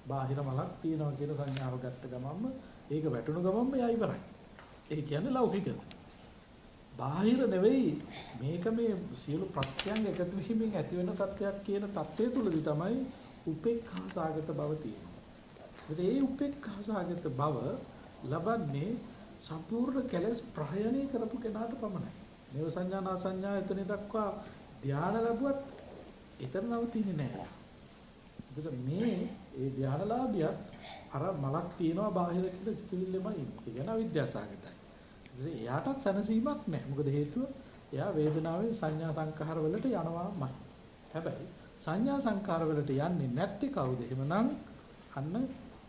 බාහිර මලක් තියෙනවා කියන සංඥාව ගත්ත ගමන්ම ඒක වැටුණු ගමන්ම එයා ඉවරයි. ඒ කියන්නේ ලෞකිකද. බාහිර නෙවෙයි මේක මේ සියලු ප්‍රත්‍යයන් එකතු වීමෙන් ඇති වෙන තත්ත්වයක් කියන தත්ත්වය තුළදී තමයි උපේක්ඛා සාගත බව තියෙන්නේ. ඒ උපේක්ඛා සාගත බව ලබන්නේ සම්පූර්ණ කෙලස් ප්‍රහයණය කරපු කෙනාට පමණයි. නේව සංඥා නා සංඥා එතන දක්වා ධානය ලැබුවත් එතන නවතින්නේ නැහැ. ඒකට මේ ඒ ධානලාභියත් අර මලක් තියනවා බාහිර කියලා සිතුවිල්ලෙමයි ඉන්නේ. ඒ කියන්නේ අවිද්‍යාසගතයි. එයාටත් සැනසීමක් නැහැ. මොකද හේතුව එයා වේදනාවේ සංඥා සංඛාර වලට යනවාමයි. හැබැයි සංඥා සංඛාර වලට යන්නේ නැත්තේ කවුද? එහෙමනම් අන්න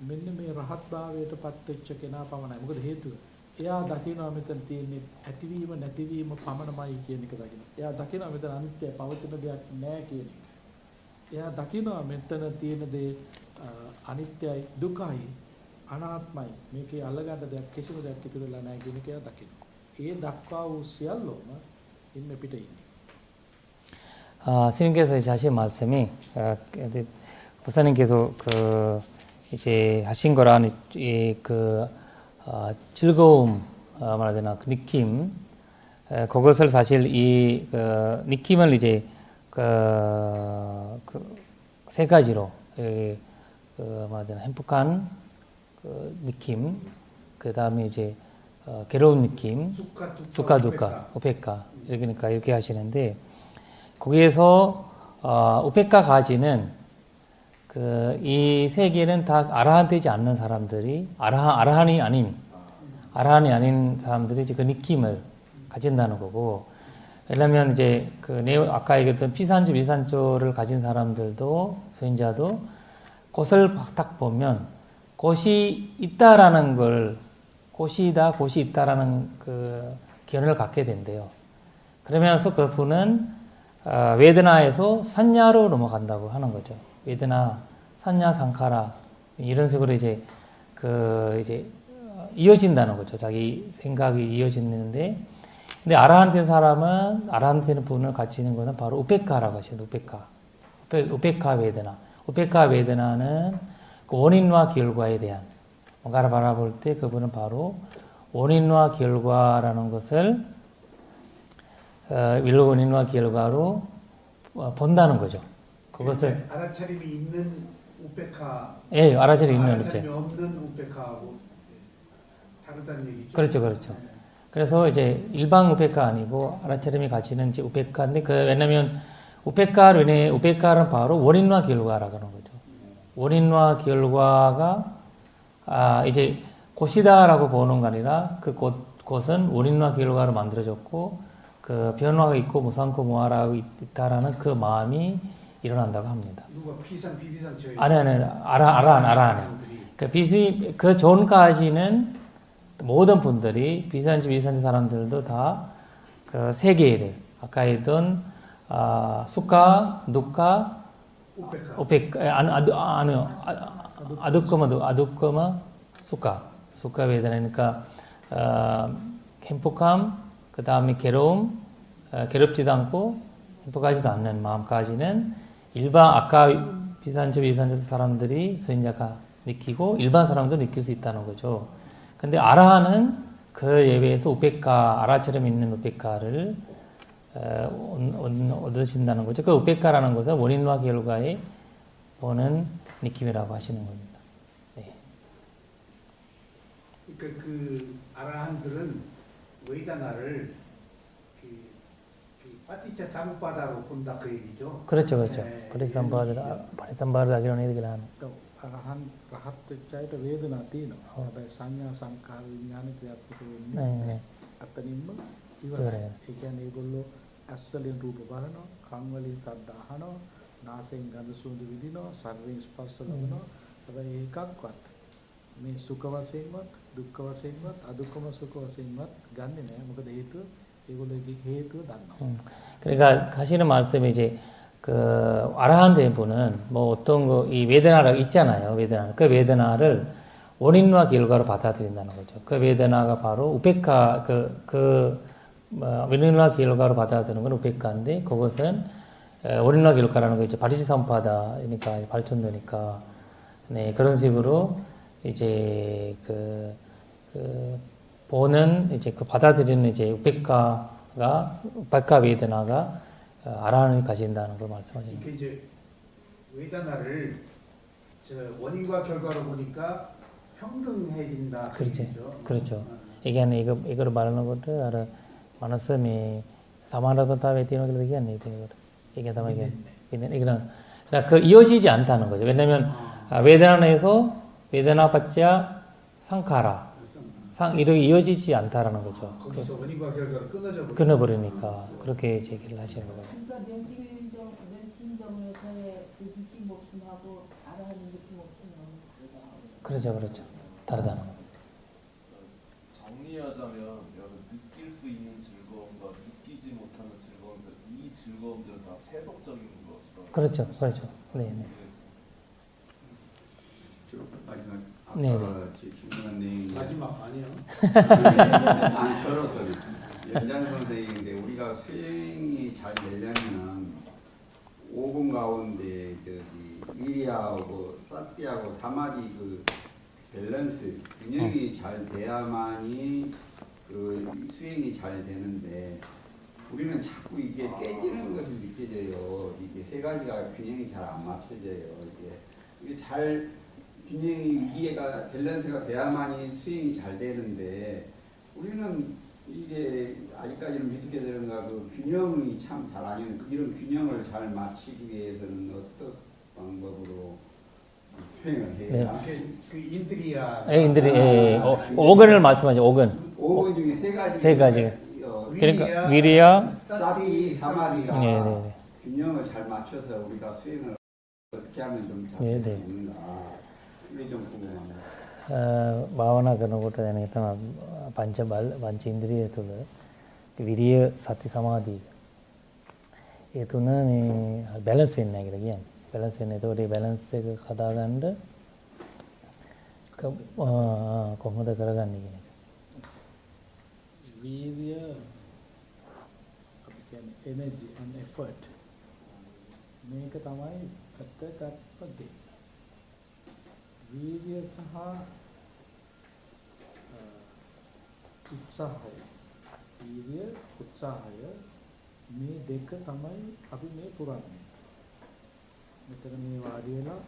මෙන්න මේ රහත් භාවයටපත් වෙච්ච කෙනා පමණයි. මොකද හේතුව එයා දකිනවා මෙතන තියෙන්නේ ඇතිවීම නැතිවීම පමණමයි කියන එක දකිනවා. එයා දකිනවා මෙතන අනිත්‍ය පවතින දෙයක් නැහැ කියන එක. එයා දකිනවා මෙතන තියෙන දේ අනිත්‍යයි දුකයි අනාත්මයි මේකේ අල්ලගන්න දෙයක් කිසිම දෙයක් ඉතුරුලා නැහැ කියන එක එයා දකිනවා. ඒ දක්වා වූ සියල්ලම ඉන්නේ පිට ඉන්නේ. 스님께서 이제 하신 말씀이 부사님께서 이제 하신 거란 그 즐거움 말해야 되나 그 느낌 그것을 사실 이 느낌을 이제 세 가지로 말해야 되나 행복한 느낌 그 다음에 이제 괴로운 느낌 수카 두카 우페카 그러니까 이렇게 하시는데 거기에서 우페카 가지는 이 세 개는 다 아라한 되지 않는 사람들이 아라한이 아닌 사람들이 이제 그 느낌을 가진다는 거고, 왜냐면 이제 아까 얘기했던 피산주 미산조를 가진 사람들도 소인자도 꽃을 딱 보면 꽃이 있다라는 걸 꽃이 있다라는 그 견해를 갖게 된대요. 그러면서 그분은 웨드나에서 산야로 넘어간다고 하는 거죠. 웨드나, 산야, 상카라 이런 식으로 이제 이제 이어진다는 거죠. 자기 생각이 이어지는데, 근데 아라한테 되는 분을 가지는 거는 바로 우페카라고 하시죠. 우페카 웨드나. 우페카 웨드나는 그 원인과 결과에 대한 뭔가를 바라볼 때 그분은 바로 원인과 결과라는 것을 원인과 결과로 본다는 거죠. 그것을 알아차림이 있는 우페카, 예, 알아차림이 있는 알아차림이 없는 우페카하고 다르다는 얘기죠. 그렇죠. 그래서 이제 일반 우페카 아니고 알아차림이 가지는 이제 우페카인데 왜냐면 우페카는 바로 원인과 결과라고 하는 거죠. 원인과 결과가 이제 곳이다라고 보는 거 아니라 그 곳은 원인과 결과로 만들어졌고 그 변화가 있고 무상코 무아라고 있다라는 그 마음이 일어난다고 합니다. 누가 피산 비비산 저 아니 알아. 그 전까지는 모든 분들이 비산지 비산지 사람들도 다 그 세 개를 아까 했던 수카, 누카, 우페카 아두꺼마 수카 웨드나니까 행복함 그 다음에 괴로움 괴롭지도 않고 행복하지도 않는 마음까지는 일반 아까 비산주 사람들이 소인자가 느끼고 일반 사람도 느낄 수 있다는 거죠. 근데 아라한은 그 예외에서 우페카 아라처럼 있는 우페카를 얻으신다는 거죠. 그 우페카라는 것은 원인과 결과에 보는 느낌이라고 하시는 겁니다. 네. 그러니까 그 아라한들은 웨이다나를 파티차 사무바다로 본다 그 얘기죠. 그렇죠. 네. 파리삼바르 아기로는 얘기를 하는. අරහන් රහත් වෙච්ච අයට වේදනා තියෙනවා. හැබැයි සංඥා සංකාර විඥාන ක්‍රියාත්මක වෙන්නේ අතනින්ම ඉවරයි. ඒ කියන්නේ ඒගොල්ලෝ ඇස් වලින් රූප බලනවා, කන් වලින් ශබ්ද අහනවා, නාසයෙන් ගඳ සුවඳ විඳිනවා, ශරීරයෙන් ස්පර්ශ ලබනවා. හැබැයි ඒකක්වත් මේ සුඛ වශයෙන්වත්, දුක්ඛ වශයෙන්වත්, අදුක්ඛම සුඛ වශයෙන්වත් ගන්නෙ නෑ. මොකද හේතුව ඒගොල්ලෝ ඒකේ හේතුව දන්නවා. 그러니까 하시는 말씀이 이제 그 아라한 된 분은 뭐 어떤 이 웨드나가 있잖아요. 그 웨드나를 원인과 결과로 받아들인다는 거죠. 그 웨드나가 바로 우페카 원인과 결과로 받아들이는 건 우페카인데 그것은 원인과 결과라는 거 이제 바리시삼파다니까 발전되니까 네 그런 식으로 이제 보는 이제 그 받아들이는 이제 우페카 백화 베드나가 아라한이 가진다는 걸 말씀하시는 이렇게 이제 외다나를 저 원인과 결과로 보니까 평등해진다. 그렇지. 얘기죠. 그렇죠. 이게 이거를 말하는 것도 아라 마න스미 사마나도타에 뛰는 걸 얘기하는 이거를. 이게 다만 이거는 그 이어지지 않다는 거죠. 왜냐면 외다나에서 외다나받자 상카라 이렇게 이어지지 않다라는 거죠. 거기서 원인과 결과로 끊어버리니까 그렇게 제기를 하시는 거예요. 그러니까 명칭정에서의 느낌 목숨하고 아라하는 느낌 목숨하고 그렇죠. 다르다는 거. 정리하자면 여러분 느낄 수 있는 즐거움과 느끼지 못하는 즐거움들, 이 즐거움들은 다 세속적인 것이라고. 그렇죠. 네. 마지막 네. 김문환님 마지막 아니요. 안 저로서 연장 선생인데 우리가 수행이 잘 되려면은 5분 가운데 위리하고 사티하고 사마디 그 밸런스 균형이 잘 돼야만이 그 수행이 잘 되는데 우리는 자꾸 이게 깨지는 것을 느껴져요. 이게 세 가지가 균형이 잘 안 맞춰져요. 이게 잘 균형이 이해가 밸런스가 돼야만이 수행이 잘 되는데 우리는 이게 아직까지는 미숙해지는가 그 균형이 참 잘 아니는 이런 균형을 잘 맞추기 위해서는 어떤 방법으로 수행을 해야? 그 인드리아. 인들이 5근을 말씀하죠. 5근 중에 세 가지. 그러니까 위리야, 사비, 사마디가 네. 균형을 잘 맞춰서 우리가 수행을 어떻게 하면 좀 잘 될 수 있는가? 이게 좀 궁금합니다. භාවනා කරනකොට දැන් හිතන පංච ඉන්ද්‍රිය තුළ විරිය සති සමාධි ඒ තුන මේ බැලන්ස් වෙන්නේ නැහැ කියලා කියන්නේ. බැලන්ස් වෙන්නේ. ඒතකොට මේ බැලන්ස් එක හදාගන්න කොහොමද කරගන්නේ කියන එක. වීර්ය අපි කියන්නේ energy and effort මේක තමයි වැදගත්ම දේ. වීර්ය සහ උත්සාහය. වීර්ය උත්සාහය මේ දෙක තමයි අපි මේ පුරන්නේ. මෙතන මේ වාඩි වෙලා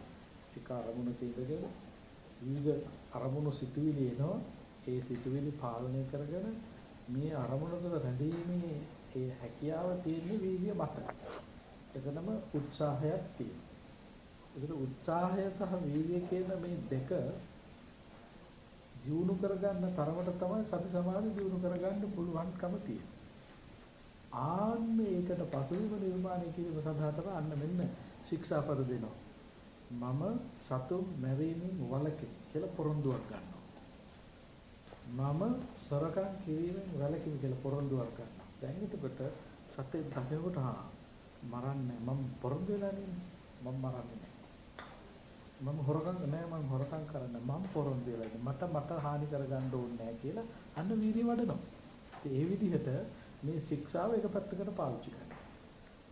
එක අරමුණක ඉඳගෙන වීර්ය අරමුණු සිතුවිලි එනවා. ඒ සිතුවිලි පාලනය කරගෙන මේ අරමුණ තුළ රැඳීමේ ඒ හැකියාව තියෙන වීර්ය මත. එතනම උත්සාහයක් තියෙනවා. ඒකට උත්සාහය සහ වීර්ය කියන මේ දෙක දියුණු කරගන්න තරමට තමයි සති සමාධි දියුණු කරගන්න පුළුවන්කම තියෙන්නේ. ආන්න ඒකට පසුබිම නිර්මාණය කිරීම සඳහා තමයි අන්න මෙන්න ශික්ෂාපද දෙනවා. මම සතුන් මැරීමෙන් වළකිමි කියලා පොරොන්දුවක් ගන්නවා. මම සොරකම් කිරීමෙන් වළකිමි කියලා පොරොන්දුවක් ගන්නවා. දැන් එතකොට සතේ දකිනකොට මරන්නේ මම පොරොන්දු වෙලා නේ මම මරන්නේ නැහැ. මම හොරකම් කරන්නේ මම පොරොන්දු වෙලා ඉන්නේ. මට හානි කරගන්න ඕනේ නැහැ කියලා අන්න වීර්ය වඩනවා. ඒ විදිහට මේ ශික්ෂාව එක පැත්තකට පාවිච්චි කරනවා.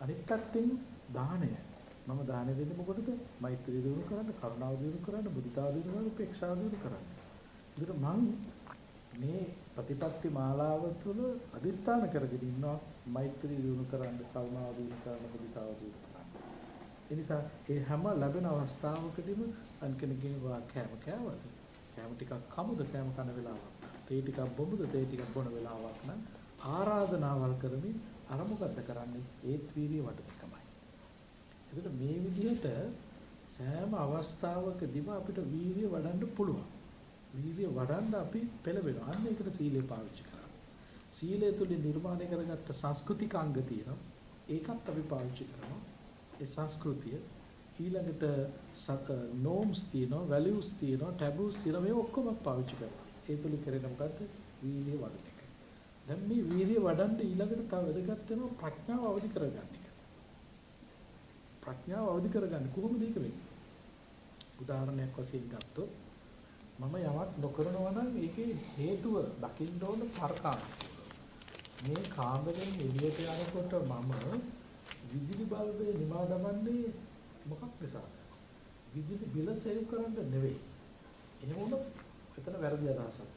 අනිත් පැත්තෙන් දානය. මම දාන දෙන්නේ මොකටද? මෛත්‍රිය දිනු කරන්න, කරුණාව දිනු කරන්න, මුදිතාව දිනු කරන්න, උපේක්ෂාව දිනු කරන්න. ඒකට මම මේ ප්‍රතිපත්ති මාලාව තුළ අදිස්ථාන කරගෙන ඉන්නවා මෛත්‍රිය දිනු කරන්න, කරුණාව දිනු කරන්න, මුදිතාව දිනු කරන්න. ඒ නිසා ඒ හැම ලැබෙන අවස්ථාවකදීම අන් කෙනෙක්ගේ වාක්‍යම කෑවද? කෑම ටිකක් කමුද කෑම කන වෙලාවක්. තේ ටිකක් බොමුද තේ ටිකක් බොන වෙලාවක් නම් ආරාධනාවල් කරමින් අර මොකද කරන්නේ? ඒත් වීර්ය වඩන එකමයි. එතකොට මේ විදිහට සෑම අවස්ථාවකදීම අපිට වීර්ය වඩන්න පුළුවන්. වීර්ය වඩන්න අපි පෙළඹෙනවා. අන්න ඒකට සීලය පාවිච්චි කරනවා. සීලය තුලින් නිර්මාණය කරගත්ත සංස්කෘතික අංග තියෙනවා. ඒකත් අපි පාවිච්චි කරනවා. ඒ සංස්කෘතිය ඊළඟට norms තියෙනවා, values තියෙනවා, taboos තියෙනවා. මේ ඔක්කොම පාවිච්චි කරනවා. ඒ තුලින් කරේ මොකද්ද? වීර්ය වඩන එක. දැන් මේ වීර්ය වඩන්න ඊළඟට තව වැදගත් වෙනවා ප්‍රඥාව අවදි කරගන්න එක. ප්‍රඥාව අවදි කරගන්න කොහොමද ඒක වෙන්නේ? උදාහරණයක් වශයෙන් ගත්තොත් මම යමක් නොකරනවා නම් ඒකේ හේතුව දකින්න ඕන තර්කාංශ. මේ කාමරෙන් එළියට යනකොට මම විදුලි බල්බේ නිමා දමන්නේ මොකක් නිසාද? විදුලි බිල සේව් කරන්න නෙවෙයි. එහෙම වුණොත් එතන වැරදි අදහසක්.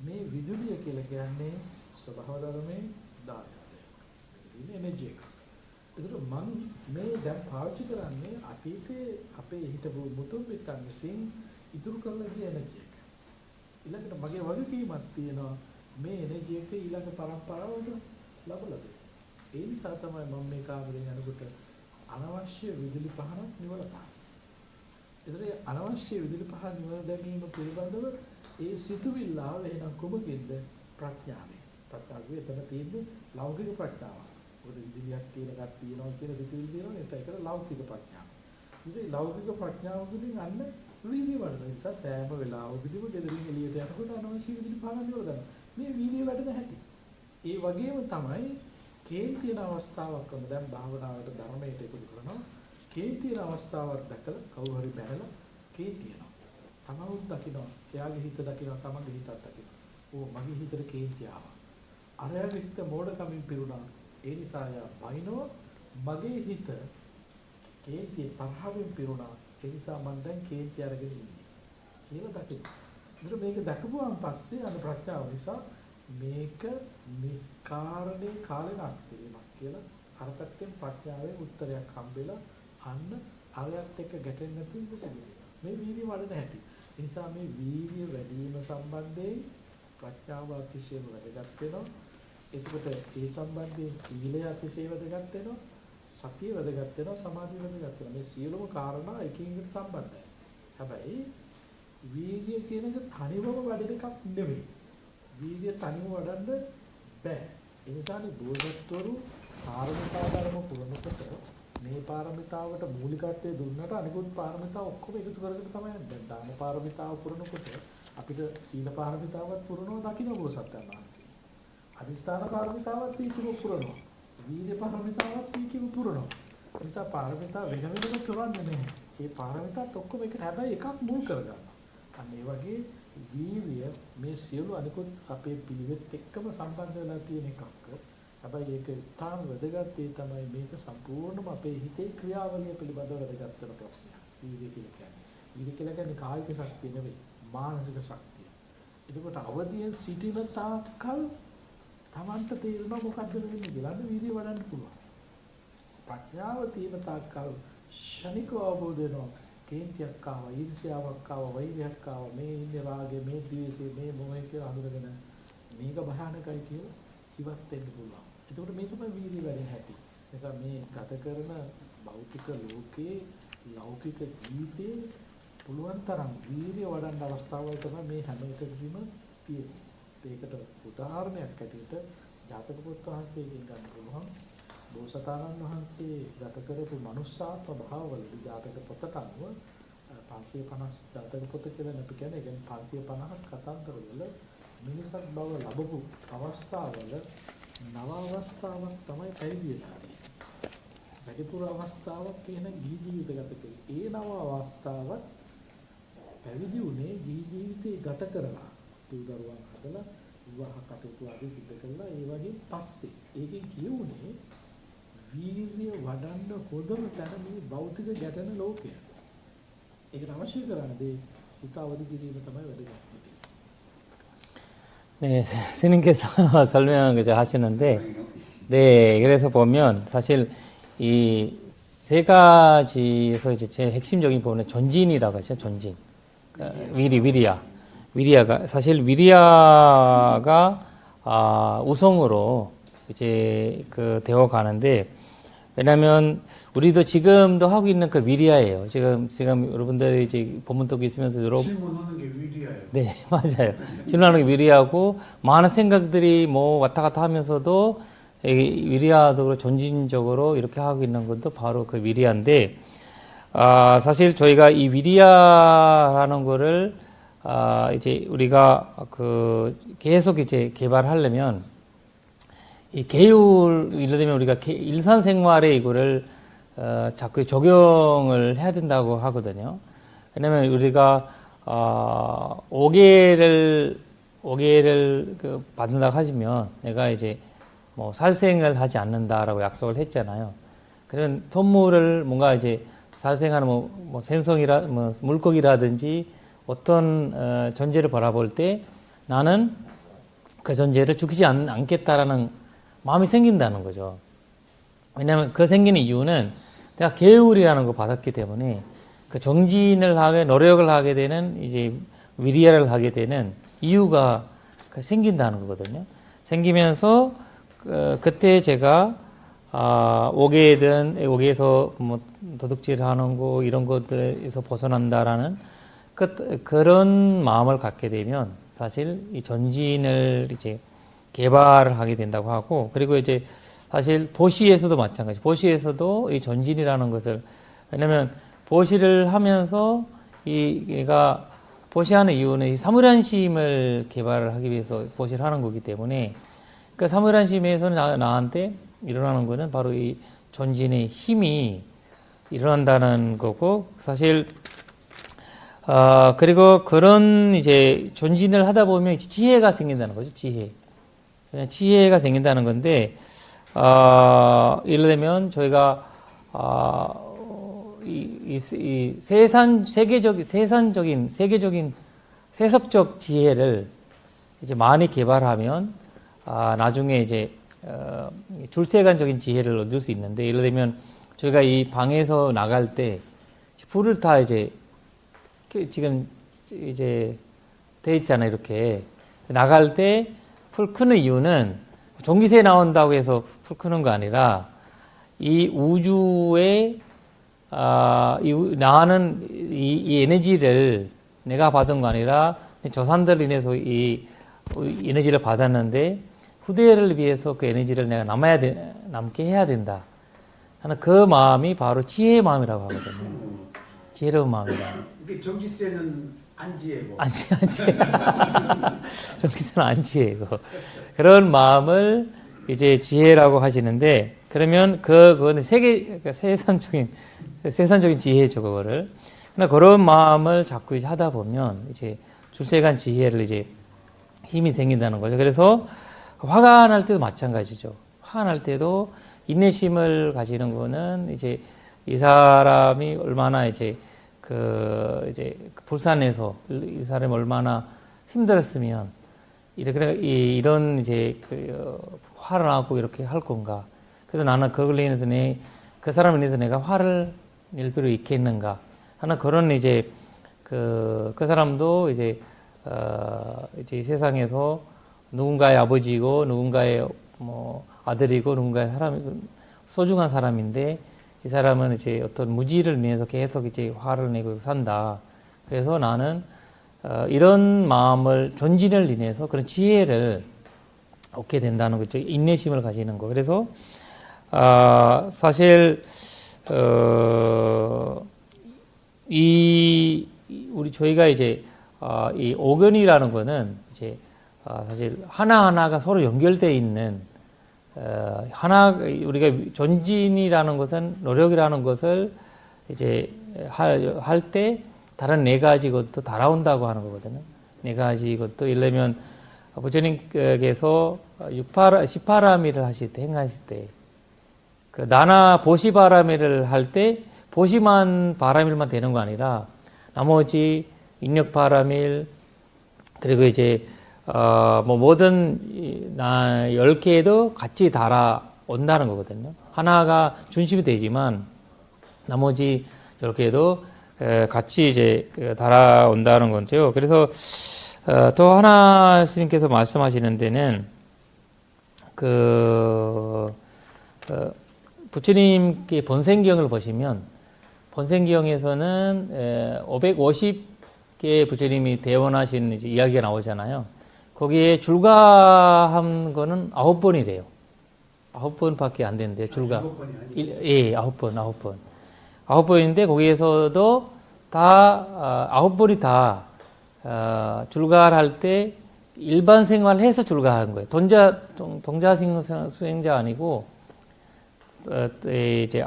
මේ විදුලිය කියලා කියන්නේ ස්වභාව ධර්මයේ දායකය. එනර්ජි එක. ඒකට මම මේ දැන් පාවිච්චි කරන්නේ අතීතයේ අපේ හිටපු මුතුන් මිත්තන් විසින් ඉතුරු කරලා ගිය එනර්ජි එක. ඊළඟට මගේ වගකීමක් තියෙනවා මේ එනර්ජි එක ඊළඟ පරම්පරාවට ලබලා දෙන්න. ඒ නිසා තමයි මම මේ කාමරයෙන් යනකොට අනවශ්‍ය විදුලි පහනක් නිවලා දාන්නේ. ඒතරේ අනවශ්‍ය විදුලි පහන නිවලා දැමීම පිළිබඳව ඒ සිතුවිල්ල ආව එහෙනම් කොමකින්ද? ප්‍රඥාවෙන්. ප්‍රඥාවේ එතන තියෙන්නේ ලෞකික ප්‍රඥාව. මොකද විදුලියක් කියන එකක් තියෙනවා කියන සිතුවිලි තියෙනවා ඒ ඒකට ලෞකික ප්‍රඥාව. ඉතින් ලෞකික ප්‍රඥාවකින් අන්න වීර්ය වඩන නිසා සෑම වෙලාවකදීම ගෙදරින් එළියට යනකොට අනවශ්‍ය විදුලි පහන නිවලා දානවා. මේ වීර්ය වැඩන හැටි. ඒ වගේම තමයි කේන්තින අවස්ථාවක් වුණ දැන් භාවනාවට ධර්මයට එකතු කරනවා. කේන්තින අවස්ථාවක් දැකලා කවුරු හරි බැලලා කේන්තියනවා. තමවුත් දකිනවා. එයාගේ හිත දකිනවා. තමන්ගේ හිතත් දකිනවා. ඕ මගේ හිතට කේන්තිය ආවා. අරයාගේ හිත මෝඩකමින් පිරුණා. ඒ නිසා යා බයිනෝ මගේ හිත කේන්තිය තරහින් පිරුණා. ඒ නිසා මම දැන් කේන්තිය අරගෙන ඉන්නේ. කියලා දකිනවා. ඉතින් මේක දැකපුවාන් පස්සේ අර ප්‍රඥාව නිසා මේක නිස්කාරණේ කාලේ නැස් කිරීමක් කියලා අර පැත්තෙන් ප්‍රඥාවේ උත්තරයක් හම්බෙලා අන්න අරයත් එක්ක ගැටෙන්න නැතුව මේ වීර්ය වඩන හැටි. ඒ නිසා මේ වීර්ය වැඩි වීම සම්බන්ධයෙන් ප්‍රඥාව අතිශයම වැදගත් වෙනවා. එතකොට ඒ සම්බන්ධයෙන් සීලය අතිශය වැදගත් වෙනවා. සතිය වැදගත් වෙනවා. සමාධිය වැදගත් වෙනවා. මේ සියලුම කාරණා එකින් එකට සම්බන්ධයි. හැබැයි වීර්ය කියන එක තනිවම වැඩ එකක් නෙවෙයි. වීර්ය තනිව වඩන්න බෑ. ඒ නිසානේ බෝධිසත්වරු පාරමිතා ධර්ම පුරනකොට මේ පාරමිතාවට මූලිකත්වය දුන්නට අනිකුත් පාරමිතා ඔක්කොම එකතු කරගෙන තමයි යන්නේ. දැන් දාන පාරමිතාව පුරනකොට අපිට සීල පාරමිතාවත් පුරනවා දකින්න බෝසත්යන් වහන්සේ. අදිස්ථාන පාරමිතාවත් පීතිව පුරනවා. වීර්ය පාරමිතාවත් පීතිව පුරනවා. ඒ නිසා පාරමිතා වෙන වෙනම කරන්නේ නැහැ. මේ පාරමිතාත් ඔක්කොම එකට හැබැයි එකක් මුල් කරගන්නවා. අන්න ඒ වගේ වීර්ය මේ සියලු අනිකුත් අපේ පිළිවෙත් එක්කම සම්බන්ධ වෙලා තියෙන එකක්. හැබැයි ඒක තාම වැදගත් ඒ තමයි මේක සම්පූර්ණම අපේ හිතේ ක්‍රියාවලිය පිළිබඳව වැදගත් වෙන ප්‍රශ්නයක්. වීර්ය කියලා කියන්නේ. වීර්ය කියලා කියන්නේ කායික ශක්තිය නෙවෙයි, මානසික ශක්තිය. එතකොට අවදියෙන් සිටින තාක්කල් තමන්ට තේරෙනවා මොකක්ද වෙන්නේ කියලා. අන්න වීර්ය වඩන්න පුළුවන්. ප්‍රඥාව තියෙන තාක්කල් ශනිකව අවබෝධ වෙනවා. කේන්තියක් ආවා, ඊර්ෂ්‍යාවක් ආවා, වෛරයක් ආවා, මේ ඉන්නේ රාගය, මේ ද්වේෂය, මේ මොහය කියලා හඳුනගෙන මේක භයානකයි කියලා ඉවත් වෙන්න පුළුවන්. එතකොට මේ තමයි වීර්ය වැඩෙන හැටි. නිසා මේ ගත කරන භෞතික ලෝකේ ලෞකික ජීවිතේ පුළුවන් තරම් වීර්ය වඩන්න අවස්ථාවල් තමයි මේ හැම එකකදීම තියෙන්නේ. ඒකට උදාහරණයක් ඇටියට ජාතක පොත් වහන්සේගෙන් ගන්න පුළුවන්. බෝසතාණන් වහන්සේ ගත කරපු මනුෂ්‍යාත්ම භාවවලදී ජාතක පොතට අනුව 550 ජාතක පොත කියලා අපි කියන්නේ. ඒ කියන්නේ 550ක් කතන්දරවල මිනිසක් බව ලැබපු අවස්ථාවල නව අවස්ථාවක් තමයි පැවිදිලාදී. වැඩිපුර අවස්ථාවක් කියන ගිහි ජීවිත ගත කරේ. ඒ නව අවස්ථාවත් පැවිදි උනේ ගිහි ජීවිතේ ගත කරලා දරුවන් හදලා විවාහ කටයුතු ආදී සිදු කළා. ඒ වගේ පස්සේ ඒකෙන් කියුනේ වීර්ය වඩන්න හොඳම තැන මේ භෞතික ගැටෙන ලෝකය. ඒකට අවශ්‍ය කරන්නේ සිත අවදි කිරීම තමයි වැදගත්. 네, 스님께서 설명한 게 하시는데, 네, 그래서 보면 사실 이 세 가지에서 이제 제일 핵심적인 부분은 전진이라고 하죠, 전진. 그러니까 위리아가 사실 위리아가 우성으로 이제 그 되어 가는데, 왜냐면 우리도 지금도 하고 있는 그 위리아예요. 지금 여러분들이 이제 본문 듣고 있으면서 질문하는 게 위리아예요. 네, 맞아요. 질문하는 게 위리아고 많은 생각들이 뭐 왔다 갔다 하면서도 위리아도 전진적으로 이렇게 하고 있는 것도 바로 그 위리아인데, 사실 저희가 이 위리아라는 거를 이제 우리가 그 계속 이제 개발하려면 이 계율, 예를 들면 우리가 일상생활에 이거를 자꾸 적용을 해야 된다고 하거든요. 왜냐면 우리가 5개를 그 받는다고 하시면 내가 이제 뭐 살생을 하지 않는다라고 약속을 했잖아요. 그런 선물을 뭔가 이제 살생하는 뭐 생선이라 뭐 물고기라든지 어떤 전제를 바라볼 때 나는 그 전제를 죽이지 않겠다라는 마음이 생긴다는 거죠. 왜냐하면 그 생기는 이유는 내가 계율이라는 거 받았기 때문에 그 정진을 하게 노력을 하게 되는 이제 위리야를 하게 되는 이유가 생긴다는 거거든요. 생기면서 그때 제가 옥에서 뭐 도둑질하는 거 이런 것들에서 벗어난다라는 그런 마음을 갖게 되면 사실 이 전진을 이제 개발을 하게 된다고 하고, 그리고 이제 사실 보시에서도 마찬가지. 보시에서도 이 전진이라는 것을, 왜냐면 보시를 하면서 얘가 보시하는 이유는 이 사물안심을 개발을 하기 위해서 보시를 하는 거기 때문에, 그 사물안심에서 나한테 일어나는 거는 바로 이 전진의 힘이 일어난다는 거고, 사실 그리고 그런 이제 전진을 하다 보면 지혜가 생긴다는 거죠. 그냥 지혜가 생긴다는 건데, 예를 들면 저희가 이 세계적인 세속적 지혜를 이제 많이 개발하면 나중에 이제 줄세관적인 지혜를 얻을 수 있는데, 예를 들면 저희가 이 방에서 나갈 때 불을 다 이제 지금 이제 돼 있잖아요. 이렇게 나갈 때 불 끄는 이유는 전기세 나온다고 해서 불 끄는 거 아니라 이 우주에 나는 이 에너지를 내가 받은 거 아니라 조상들 인해서 이 에너지를 받았는데 후대를 위해서 그 에너지를 내가 남게 해야 된다 하는 그 마음이 바로 지혜의 마음이라고 하거든요. 지혜로운 마음이다. 이게 전기세는 안 지혜고. 안 지혜. 전기세는 안 지혜고. 그런 마음을 이제 지혜라고 하시는데, 그러면 그거는 세상적인 지혜죠, 그거를. 그러나 그런 마음을 자꾸 이제 하다 보면 이제 출세간 지혜를 이제 힘이 생긴다는 거죠. 그래서 화가 날 때도 마찬가지죠. 화가 날 때도 인내심을 가지는 거는 이제 이 사람이 얼마나 이제 불산에서 이 사람이 얼마나 힘들었으면 이런 이제 화를 나고 이렇게 할 건가. 그래서 나는 그걸 인해서 그 사람을 인해서 내가 화를 낼 필요 있겠는가 하는 그런 이제 그 사람도 이제 이 세상에서 누군가의 아버지고 누군가의 뭐 아들이고 누군가의 소중한 사람인데, 이 사람은 이제 어떤 무지를 인해서 계속 이제 화를 내고 산다. 그래서 나는 이런 마음을 전진을 인해서 그런 지혜를 얻게 된다는 거죠. 인내심을 가지는 거. 그래서 사실 저희가 이제 이 오견이라는 거는 이제 사실 하나하나가 서로 연결되어 있는 우리가 전진이라는 것은, 노력이라는 것을 이제 할 때 다른 네 가지 것도 달아온다고 하는 거거든요. 네 가지 것도, 예를 들면 부처님께서 18아미를 하실 때, 행하실 때, 그 나나 보시바라밀을 할 때 보시만 바라밀만 되는 거 아니라 나머지 인력바라밀, 그리고 이제 뭐 모든 10개도 같이 달아온다는 거거든요. 하나가 중심이 되지만 나머지 10개도 같이 이제 달아온다는 건데요. 그래서 또 하나 스님께서 말씀하시는 데는 부처님께 본생경을 보시면, 본생경에서는 550개의 부처님이 대원하신 이제 이야기가 나오잖아요. 거기에 줄가한 거는 9번이래요. 9번밖에 안 되는데, 줄가. 9번. 9번인데, 거기에서도 다, 9번이 다, 줄가를 할 때 일반 생활을 해서 줄가한 거예요. 동자 수행자 아니고, 이제,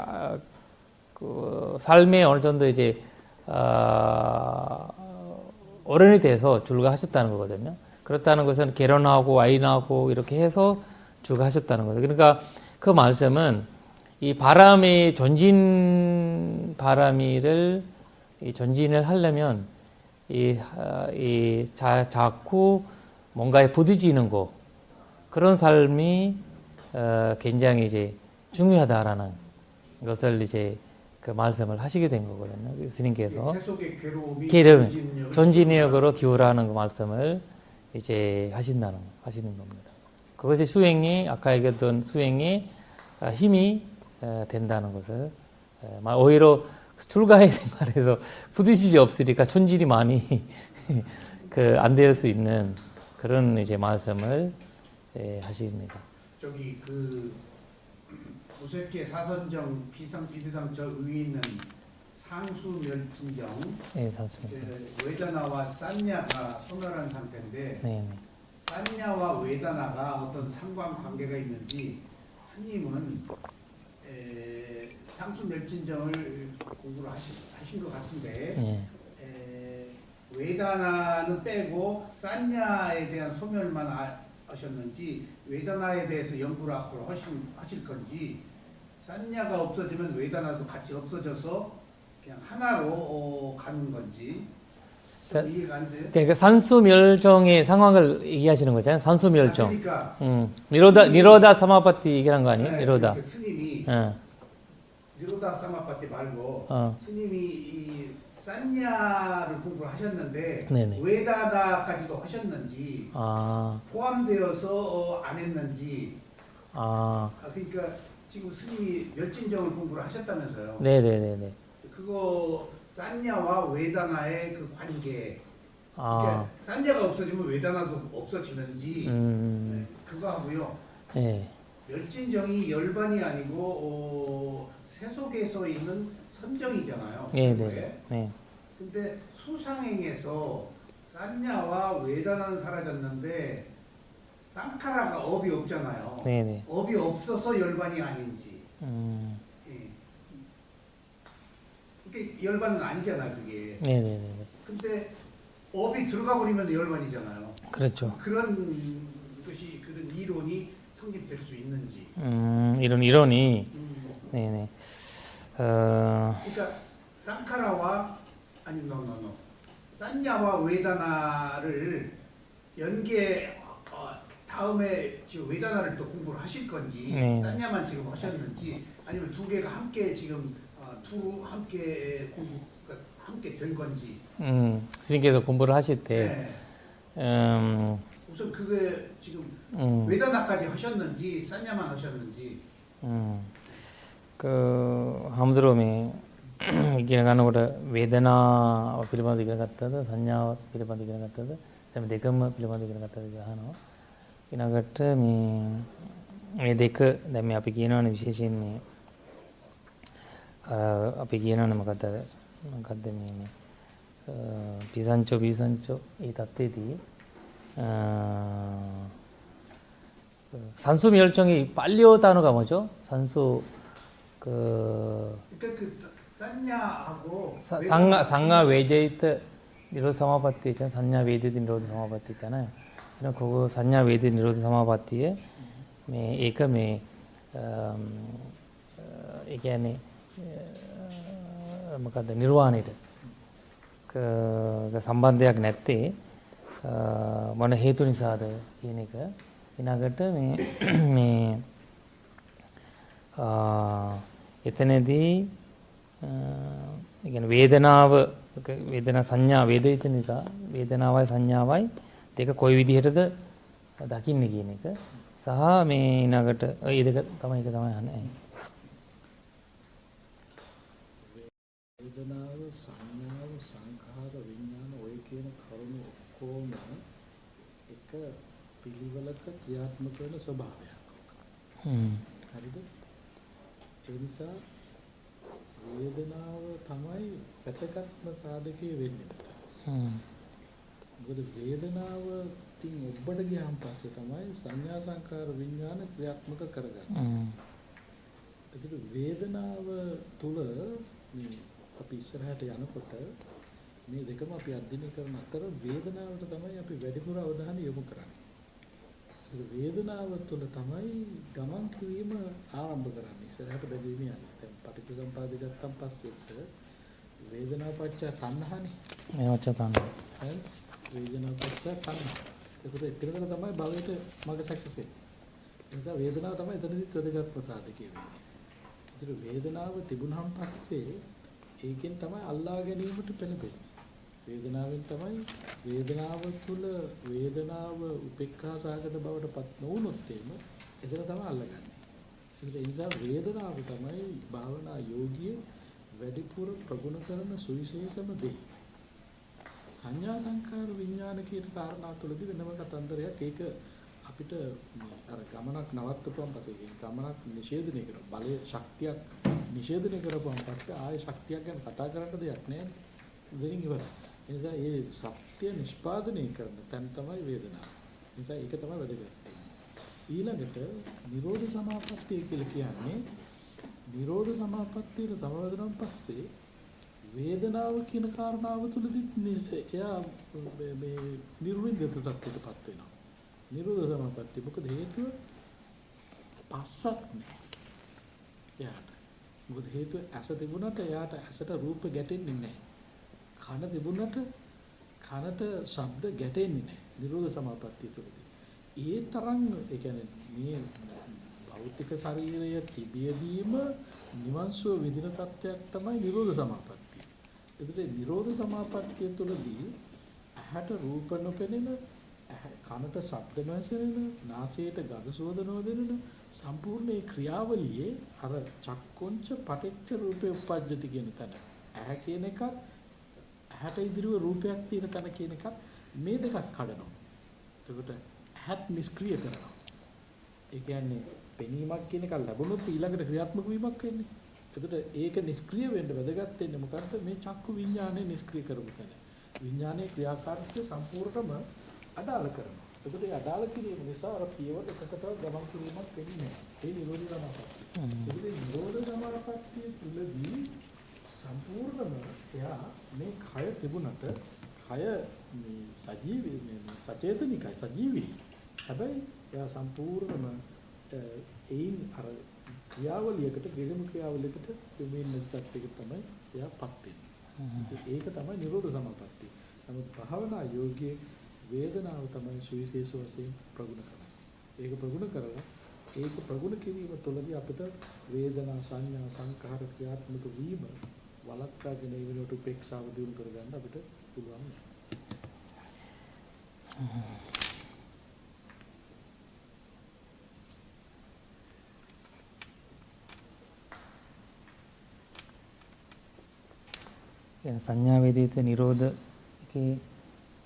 삶에 어느 정도 이제, 어른이 돼서 줄가하셨다는 거거든요. 그렇다는 것은 결혼하고 아이나고 이렇게 해서 줄가하셨다는 거죠. 그러니까 그 말씀은 이 바람의 전진을 하려면 자꾸 뭔가에 부딪히는 거, 그런 삶이 굉장히 이제 중요하다라는 것을 이제 그 말씀을 하시게 된 거거든요. 스님께서 세속의 괴로움이 전진력으로 기울라는 그 말씀을 이제 하시는 겁니다. 그것이 수행이 아까 얘기했던 수행이 힘이 된다는 것을 오히려 출가의 생활에서 부딪히지 없으니까 촌질이 많이 그 안 될 수 있는 그런 이제 말씀을 하십니다. 저기 그 무색계 사선정 비상 저 위에 있는 상수멸진정 네, 맞습니다. 외다나와 산야가 소멸한 상태인데 네, 산야와 외다나가 어떤 상관관계가 있는지 스님은 상수멸진정을 공부를 하신 것 같은데 네. 외다나는 빼고 산야에 대한 소멸만 하셨는지 외다나에 대해서 연구를 앞으로 하실 건지 산야가 없어지면 외다나도 같이 없어져서 그냥 하나로 가는 건지 이해가 안 돼요? 그러니까 산수멸종의 상황을 얘기하시는 거잖아요. 산수멸종. 그러니까 니로다 사마파티 얘기한 거 아니에요? 니로다. 그러니까 스님이 니로다 사마파티 말고 스님이 이 산야를 공부를 하셨는데 네네. 외다나까지도 하셨는지 포함되어서 안 했는지 그러니까 지금 스님이 멸진정을 공부를 하셨다면서요. 네네네네. 그거 산야와 외다나의 그 관계 그러니까 산야가 없어지면 외다나도 없어지는지 그거 하고요. 네. 멸진정이 열반이 아니고 세속에서 있는 선정이잖아요. 네네. 네. 근데 수상행에서 산야와 외다나는 사라졌는데 쌍카라가 업이 없잖아요. 네네. 업이 없어서 열반이 아닌지. 예. 그게 열반은 아니잖아요, 그게. 네네네. 근데 업이 들어가 버리면 열반이잖아요. 그렇죠. 그런 것이 그런 이론이 성립될 수 있는지. 이런 이론이 네네. 그러니까 쌍카라와 아니 산야와 외다나를 연계 다음에 지금 외다나를 또 공부를 하실 건지 산야만 지금 하셨는지 아니면 두 개가 함께 지금 두 함께 공부가 함께 된 건지. 스님께서 공부를 하실 때 우선 그게 지금 외다나까지 하셨는지 산야만 하셨는지. 그 아무드롬이 ඉගෙන ගන්නකොට වේදනාව පිළිබඳව ඉගෙන ගත්තද සංඥාව පිළිබඳව ඉගෙන ගත්තද දැන් දෙකම පිළිබඳව ඉගෙන ගත්තද කියලා අහනවා ඊළඟට මේ දෙක දැන් මේ අපි කියනවානේ විශේෂයෙන් මේ අපි කියනවානේ මොකද්ද මේ 비산초 이 தත්ත්වයේදී 산수 멸종이 빨리 오다는가 뭐죠? 산수 그러니까 그 산야하고 상가 외제이트 니로드 사마바티 있잖아요. 산야 외제이트 니로드 사마바티 있잖아요. 그럼 그거 산야 외제이트 니로드 사마바티에 ඒක මේ ඒ කියන්නේ මොකද්ද නිර්වාණයට 그 සම්බන්ධයක් නැත්තේ මොන හේතු නිසාද කියන එක ඊළඟට මේ එතනදී ඒ කියන්නේ වේදනා සංඥා වේදිතනික වේදනාවයි සංඥාවයි දෙක කොයි විදිහටද දකින්නේ කියන එක සහ මේ ඊළඟට ඒ දෙක තමයි අහන්නේ. වේදනාව සංඥාව සංඛාර විඥාන ඔය කියන කරුණු ඔක්කොම එක පිළිවෙලක ක්‍රියාත්මක වෙන ස්වභාවයක්. හරිද? ඒ නිසා වේදනාව තමයි වැදගත්ම සාධකයේ වෙන්නේ. මොකද වේදනාව තින් ඔබට ගියාන් පස්සේ තමයි සංඥා සංකාර විඥාන ක්‍රියාත්මක කරගන්නේ. ඒකට වේදනාව තුල මේ අපි ඉස්සරහට යනකොට මේ දෙකම අපි අධ්‍යයනය කරන අතර වේදනාවට තමයි අපි වැඩිපුර අවධානය යොමු කරන්නේ. වේදනාව තුළ තමයි ගමන් කිරීම ආරම්භ කරන්නේ. ඉස්සරහට බැඳීම යන්නේ. දැන් පටිච්චසමුප්පාද ගත්තන් පස්සේ වේදනා පත්‍ය සංහානේ. මේ වචන තමයි. වේදනා පත්‍ය සංහා. ඒකට එතන තමයි භවයට මඟ සැකසෙන්නේ. නිසා වේදනාව තමයි එතනදිත් වැදගත්ම සාධකය වෙන්නේ. ඒතර වේදනාව තිබුණාන් පස්සේ ඒකෙන් තමයි අල්ලා ගැනීමට පෙළඹෙන්නේ. වේදනාවෙන් තමයි වේදනාව තුළ වේදනාව උපේක්ඛා සාගත බවට පත් නොවුනොත් එතන තමයි අල්ලගන්නේ. ඒ නිසා වේදනාව තමයි භාවනා යෝගියේ වැඩිපුර ප්‍රගුණ කරන සුවිශේෂම දේ. සංඥා සංකාර විඥාන කියන කාරණා තුළදී වෙනම කතන්දරයක්. ඒක අපිට අර ගමනක් නවත්තපුවම පස්සේ ගමනක් නිෂේධනය කරන බලයේ ශක්තියක් නිෂේධනය කරපුවම පස්සේ ආයේ ශක්තියක් ගැන කතා කරන්න දෙයක් නැහැ. දෙනින් ඉවරයි. ඒ නිසා ඒ සත්‍ය නිෂ්පාදනය කරන තැන තමයි වේදනාව. ඒ නිසා ඒක තමයි වැදගත්. ඊළඟට නිරෝධ සමාපත්තිය කියලා කියන්නේ නිරෝධ සමාපත්තියට සමවැදුනන් පස්සේ වේදනාව කියන කාරණාව තුළදී එයා මේ නිර්වින්දිත තත්ත්වයටපත් වෙනවා. නිරෝධ සමාපත්තිය මොකද හේතුව? පස්සක් නෑ එයාට. මොකද හේතුව ඇස තිබුණාට එයාට ඇසට රූප ගැටෙන්නේ නැහැ. කන තිබුණාට කනට ශබ්ද ගැටෙන්නේ නැහැ. නිරෝධ සමාපත්තිය තුළදී. ඒ තරම් ඒ කියන්නේ මේ භෞතික ශරීරය තිබියදීම නිවන්සුව විදින තත්ත්වයක් තමයි නිරෝධ සමාපත්තිය. ඒකට නිරෝධ සමාපත්තිය තුළදී ඇහැට රූප නොපෙනෙන, කනට ශබ්ද නොඇසෙන, නාසයට ගඳ සුවඳ නොදෙනෙන සම්පූර්ණ ඒ ක්‍රියාවලියේ අර චක්කොංච පටිච්ච රූපේ උප්පජ්ජති කියන තැන. ඇහැ කියන එකත් ඇහැට ඉදිරිව රූපයක් තියෙන තැන කියන එකත් මේ දෙකක් කඩනවා. එතකොට ඇහත් නිෂ්ක්‍රිය කරනවා. ඒ කියන්නේ පෙනීමක් කියන එක ලැබුණොත් ඊළඟට ක්‍රියාත්මක වීමක් වෙන්නේ. එතකොට ඒක නිෂ්ක්‍රිය වෙන්න වැදගත් වෙන්නේ මොකද්ද? මේ චක්කු විඥානය නිෂ්ක්‍රිය කරමු තැන. විඥානයේ ක්‍රියාකාරීත්වය සම්පූර්ණයෙන්ම අඩාල කරනවා. එතකොට ඒ අඩාල කිරීම නිසා අර පියවර එකකට ගමන් කිරීමක් වෙන්නේ නැහැ. ඒ නිරෝධ සමාපත්තිය. ඒකේ නිරෝධ සමාපත්තිය තුලදී සම්පූර්ණම එයා මේ කය තිබුණට කය මේ සජීවී මේ සචේතනිකයි සජීවී. හැබැයි එයා සම්පූර්ණම ඒයින් අර ක්‍රියාවලියකට ගෙදමු ක්‍රියාවලියකට දෙමින් නැත්ත් එක තමයි එයාපත් වෙන්නේ. ඒක තමයි නිරෝධ සමාපත්තිය. නමුත් භාවනා යෝගයේ වේදනාව තමයි සුවිශේෂ වශයෙන් ප්‍රගුණ කරන්නේ. ඒක ප්‍රගුණ කරලා ඒක ප්‍රගුණ කිරීම තුළදී අපිට වේදනා සංඥා සංඛාර ක්‍රියාත්මක වීම වළක්වාගෙන ඒ වෙනුවට උපේක්ෂාව දියුණු කරගන්න අපිට පුළුවන්. සංඥා වේදිත නිරෝධ එකේ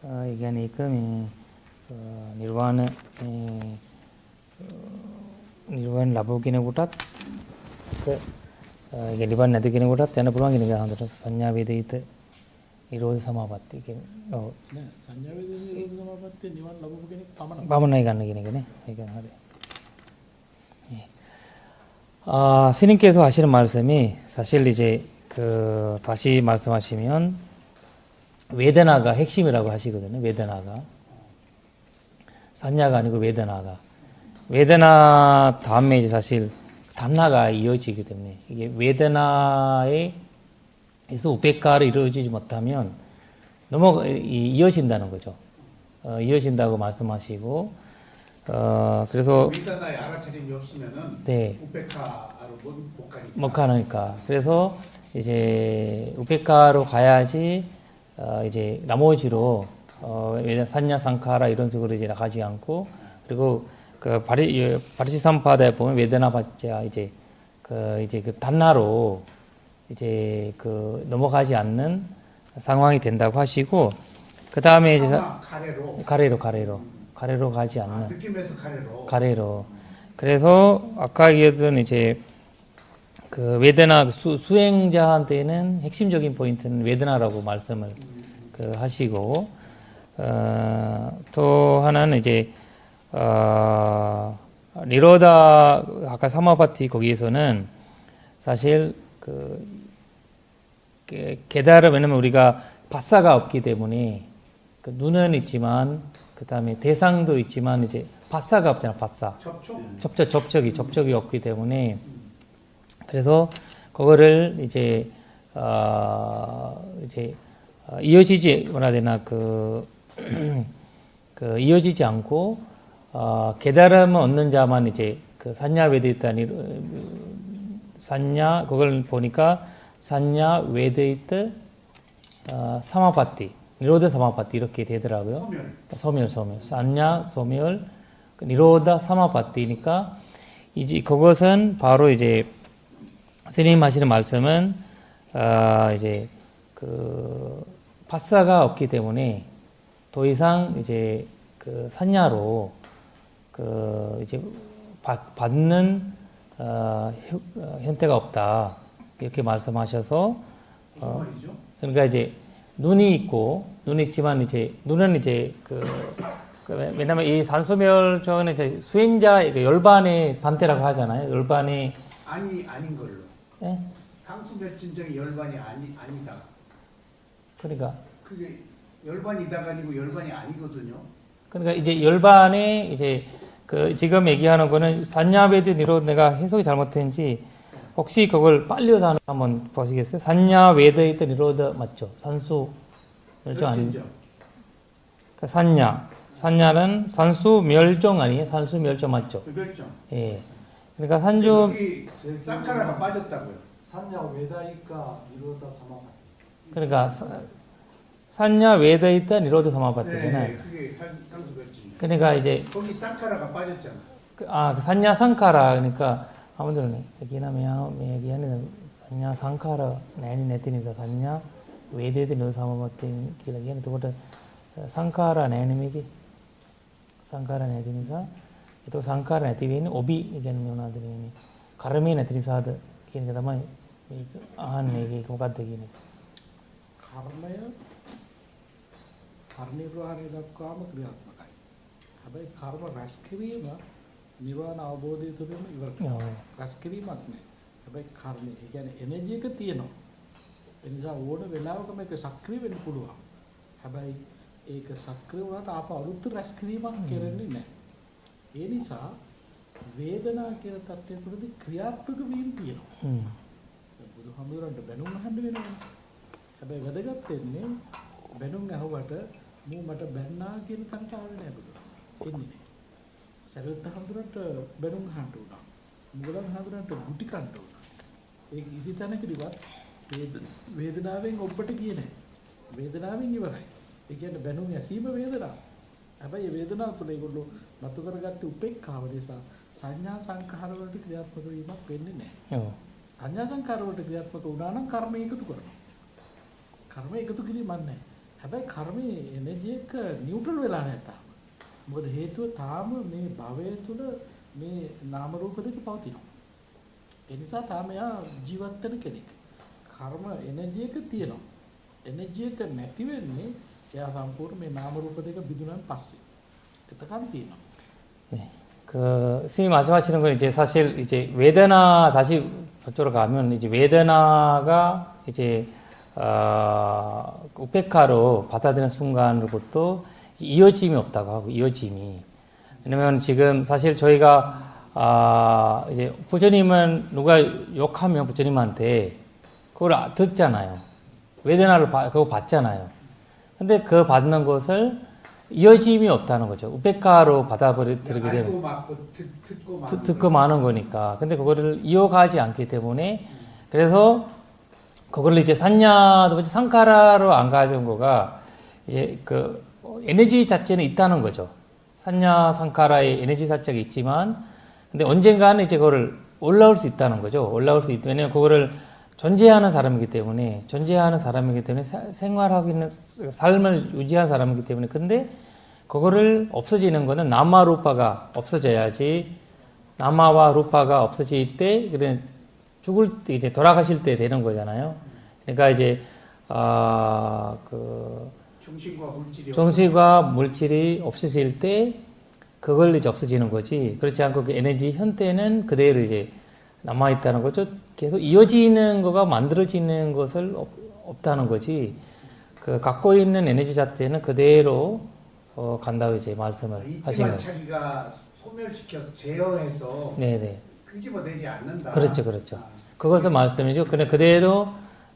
ඒ කියන්නේ ඒක මේ නිර්වාණ නිර්වාණ ලැබුව කෙනෙකුටත් ඒක නිවන් නැති කෙනෙකුටත් යන්න පුළුවන් කියන එක හොඳට සංඥා වේදිත නිරෝධ සමාපත්තිය කියන්නේ. ඔව්. නෑ සංඥා වේදිත නිරෝධ සමාපත්තිය නිවන් ලැබුව කෙනෙක් පමණයි ගන්න කියන එක නේ. ඒක හරි. 新계속 하시는 말씀이 사실 이제 그 다시 말씀하시면 웨드나가 핵심이라고 하시거든요. 웨드나가 산야가 아니고 웨드나가 웨드나 다음에 이제 사실 단나가 이어지기 때문에 이게 웨드나에서 우페카를 이루어지지 못하면 이어진다는 거죠. 이어진다고 말씀하시고 그래서 웨다나에 알아차림이 없으면은 네. 우페카로 못 가니까 그래서 이제 우페카로 가야지 이제 나머지로 산냐 상카라 이런 식으로 이제 나가지 않고 그리고 그 바리시삼파다에 보면 웨드나 받자 이제 그 단나로 이제 그 넘어가지 않는 상황이 된다고 하시고 그 다음에 이제 가래로 가지 않는 느낌에서 가래로 그래서 아까 얘기했던 이제 그 웨드나 수행자한테는 핵심적인 포인트는 웨드나라고 말씀을 그 하시고 또 하나는 이제 니로다 아까 사마바티 거기에서는 사실 그 깨달음 왜냐면 우리가 바사가 없기 때문에 그 눈은 있지만 그 다음에 대상도 있지만 이제 바사가 없잖아 바사 접촉이 없기 때문에 그래서 그거를 이제 이어지지 뭐라 해야 되나 그 이어지지 않고 깨달음을 얻는 자만 이제 그 산냐 웨드이타 산냐 그걸 보니까 산냐 웨드이트 사마파티 니로다 사마파티 이렇게 되더라고요. 소멸 산냐 소멸 니로다 사마파티니까 이제 그것은 바로 이제 스님 하시는 말씀은 이제 그 파사가 없기 때문에 더 이상 이제 그 산냐로 그 이제 받는 형태가 없다 이렇게 말씀하셔서 그러니까 이제 눈이 있고 눈이 있지만 이제 눈은 이제 왜냐면 이 산소멸종은 이제 수행자 열반의 상태라고 하잖아요. 열반의 아닌 걸로. 예? 상수멸진정이 열반이 아니다. 그러니까 그게 열반이다가 아니고 열반이 아니거든요. 그러니까 이제 열반의 이제 그 지금 얘기하는 거는 산냐베드 니로 내가 해석이 잘못된지 혹시 그걸 빨리 단어 한번 보시겠어요? 산냐웨드이드 니로드 맞죠? 산수 멸종 아니죠? 그러니까 산냐는 산수 멸종 아니에요? 산수 멸종 맞죠? 멸종. 예. 그러니까 산주 여기 쌍카라가 빠졌다고요. 산냐 웨다이까 니로다 사마파티. 그러니까 산냐웨드이드 니로드 사마파티잖아요. 네, 그게 상수멸진. 그러니까 이제 거기 쌍카라가 빠졌잖아. 그 산냐 상카라 그러니까 아무튼 얘기하는 산냐 상카라 나니 네티니서 산냐 웨데드 노 사마마티 기라기는 또 상카라 나니미기 상카라 나티니서 itu 상카라 나티비는 오비 이제는 요나들이 가르미 나티니사드 කියන එක තමයි මේක අහන්නේ ඒක මොකක්ද කියන එක. කර්මය පරිනිර්වාණය දක්වාම ක්‍රියාත්මකයි. හැබැයි කර්ම රැස් කිරීම නිවන අවබෝධය තුළින්ම ඉවර කරනවා. රැස් කිරීමක් නෑ. හැබැයි කර්මය ඒ කියන්නේ එනර්ජි එක තියෙනවා. ඒ නිසා ඕන වෙලාවක මේක සක්‍රිය වෙන්න පුළුවන්. හැබැයි ඒක සක්‍රිය වුණාට ආපහු අලුත් රැස් කිරීමක් කරන්නේ නෑ. ඒ නිසා වේදනා කියන තත්ත්වය තුළදී ක්‍රියාත්මක වීම තියෙනවා. බුදුහාමුදුරන්ට බැනුම් අහන්න වෙනවා. හැබැයි වැදගත් වෙන්නේ බැනුම් අහුවට මූ මට බැන්නා කියන තැනට ආවේ නෑ බුදුහාමුදුරන්. එන්නේ නෑ. සරියුත් හාමුදුරන්ට බැනුම් අහන්න උනා. මුගලන් හාමුදුරන්ට ගුටි කන්න උනා. ඒ කිසි තැනකදීවත් වේදනාවෙන් ඔබට ගියේ නෑ. වේදනාවෙන් ඉවරයි. ඒ කියන්නේ බැනුම් ඇසීම වේදනාව. හැබැයි මේ වේදනාව තුළ ඒගොල්ලෝ නතු කරගත්ත උපේක්ඛාව නිසා සංඥා සංඛාර වලට ක්‍රියාත්මක වීමක් වෙන්නේ නැහැ. ඔව්. සංඥා සංඛාර වලට ක්‍රියාත්මක වුණා නම් කර්ම එකතු කරනවා. කර්ම එකතු කිරීමක් නැහැ. හැබැයි කර්මයේ එනර්ජි එක නියුට්‍රල් වෙලා නැහැ තාම. මොකද හේතුව තාම මේ භවය තුළ මේ නාම රූප දෙක පවතිනවා. ඒ නිසා තාම යා ජීවත් වෙන කෙනෙක්. කර්ම එනර්ජි එක තියෙනවා. එනර්ජි එක නැති වෙන්නේ එයා සම්පූර්ණ මේ නාම රූප දෙක 비දුනන් පස්සේ. එතකන් තියෙනවා. 네. 그 스님 말씀하시는 건 이제 사실 이제 웨드나 다시 저쪽으로 가면 이제 웨드나가 이제 우페카로 받아들이는 순간으로부터 이어짐이 없다고 하고 이어짐이 왜냐면 지금 사실 저희가 이제 부처님은 누가 욕하면 부처님한테 그걸 듣잖아요. 웨드나를 그거 받잖아요. 근데 그 받는 것을 이어짐이 없다는 거죠. 우페카로 받아들이게 되면 듣고 마는 거니까. 근데 그거를 이어가지 않기 때문에 그래서 그거를 이제 산냐도 상카라로 안 가져온 거가 이제 그 에너지 자체는 있다는 거죠. 산냐 상카라의 에너지 자체가 있지만 근데 언젠가는 이제 그거를 올라올 수 있다는 거죠. 올라올 수 있다면 왜냐면 그거를 존재하는 사람이기 때문에 생활하고 있는 삶을 유지한 사람이기 때문에 근데 그거를 없어지는 거는 나마 루파가 없어져야지 나마와 루파가 없어질 때 그래 죽을 때 이제 돌아가실 때 되는 거잖아요. 그러니까 이제 그 정신과 물질이 없어질 때 그걸 이제 없어지는 거지. 그렇지 않고 그 에너지 현태는 그대로 이제 남아 있다는 거죠. 계속 이어지는 거가 만들어지는 것을 없다는 거지. 그 갖고 있는 에너지 자체는 그대로 간다고 이제 말씀을 하신 거예요. 자기가 소멸시켜서 제어해서 네네. 끄집어내지 않는다. 그렇죠, 그렇죠. 그것을 말씀이죠. 그냥 그대로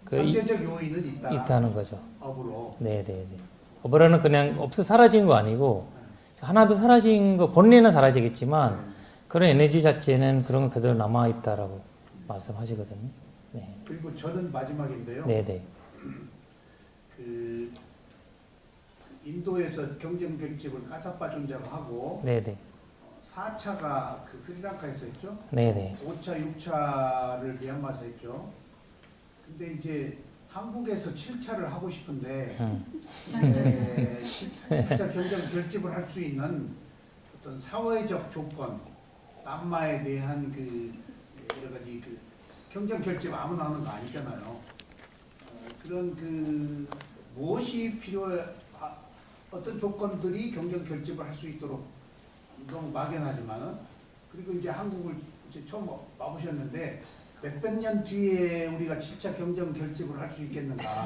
그 선제적 요인은 있다는 거죠. 업으로. 네네네. 업으로는 그냥 없어 사라진 거 아니고 하나도 사라진 거 본래는 사라지겠지만 그런 에너지 자체는 그런 거 그대로 남아 있다라고 말씀하시거든요. 네. 그리고 저는 마지막인데요. 네네. 그 인도에서 경쟁 결집을 까사빠 존자가 하고 네네. 4차가 그 스리랑카에서 했죠. 네네. 5차, 6차를 미얀마에서 했죠. 근데 이제 한국에서 7차를 하고 싶은데 7차 경쟁 결집을 할 수 있는 어떤 사회적 조건, 남마에 대한 그 여러 가지 그 경쟁 결집 아무나 하는 거 아니잖아요. 그런 그 무엇이 필요해 어떤 조건들이 경쟁 결집을 할 수 있도록 너무 막연하지만은 그리고 이제 한국을 이제 처음 와보셨는데 몇백 년 뒤에 우리가 7차 경쟁 결집을 할 수 있겠는가?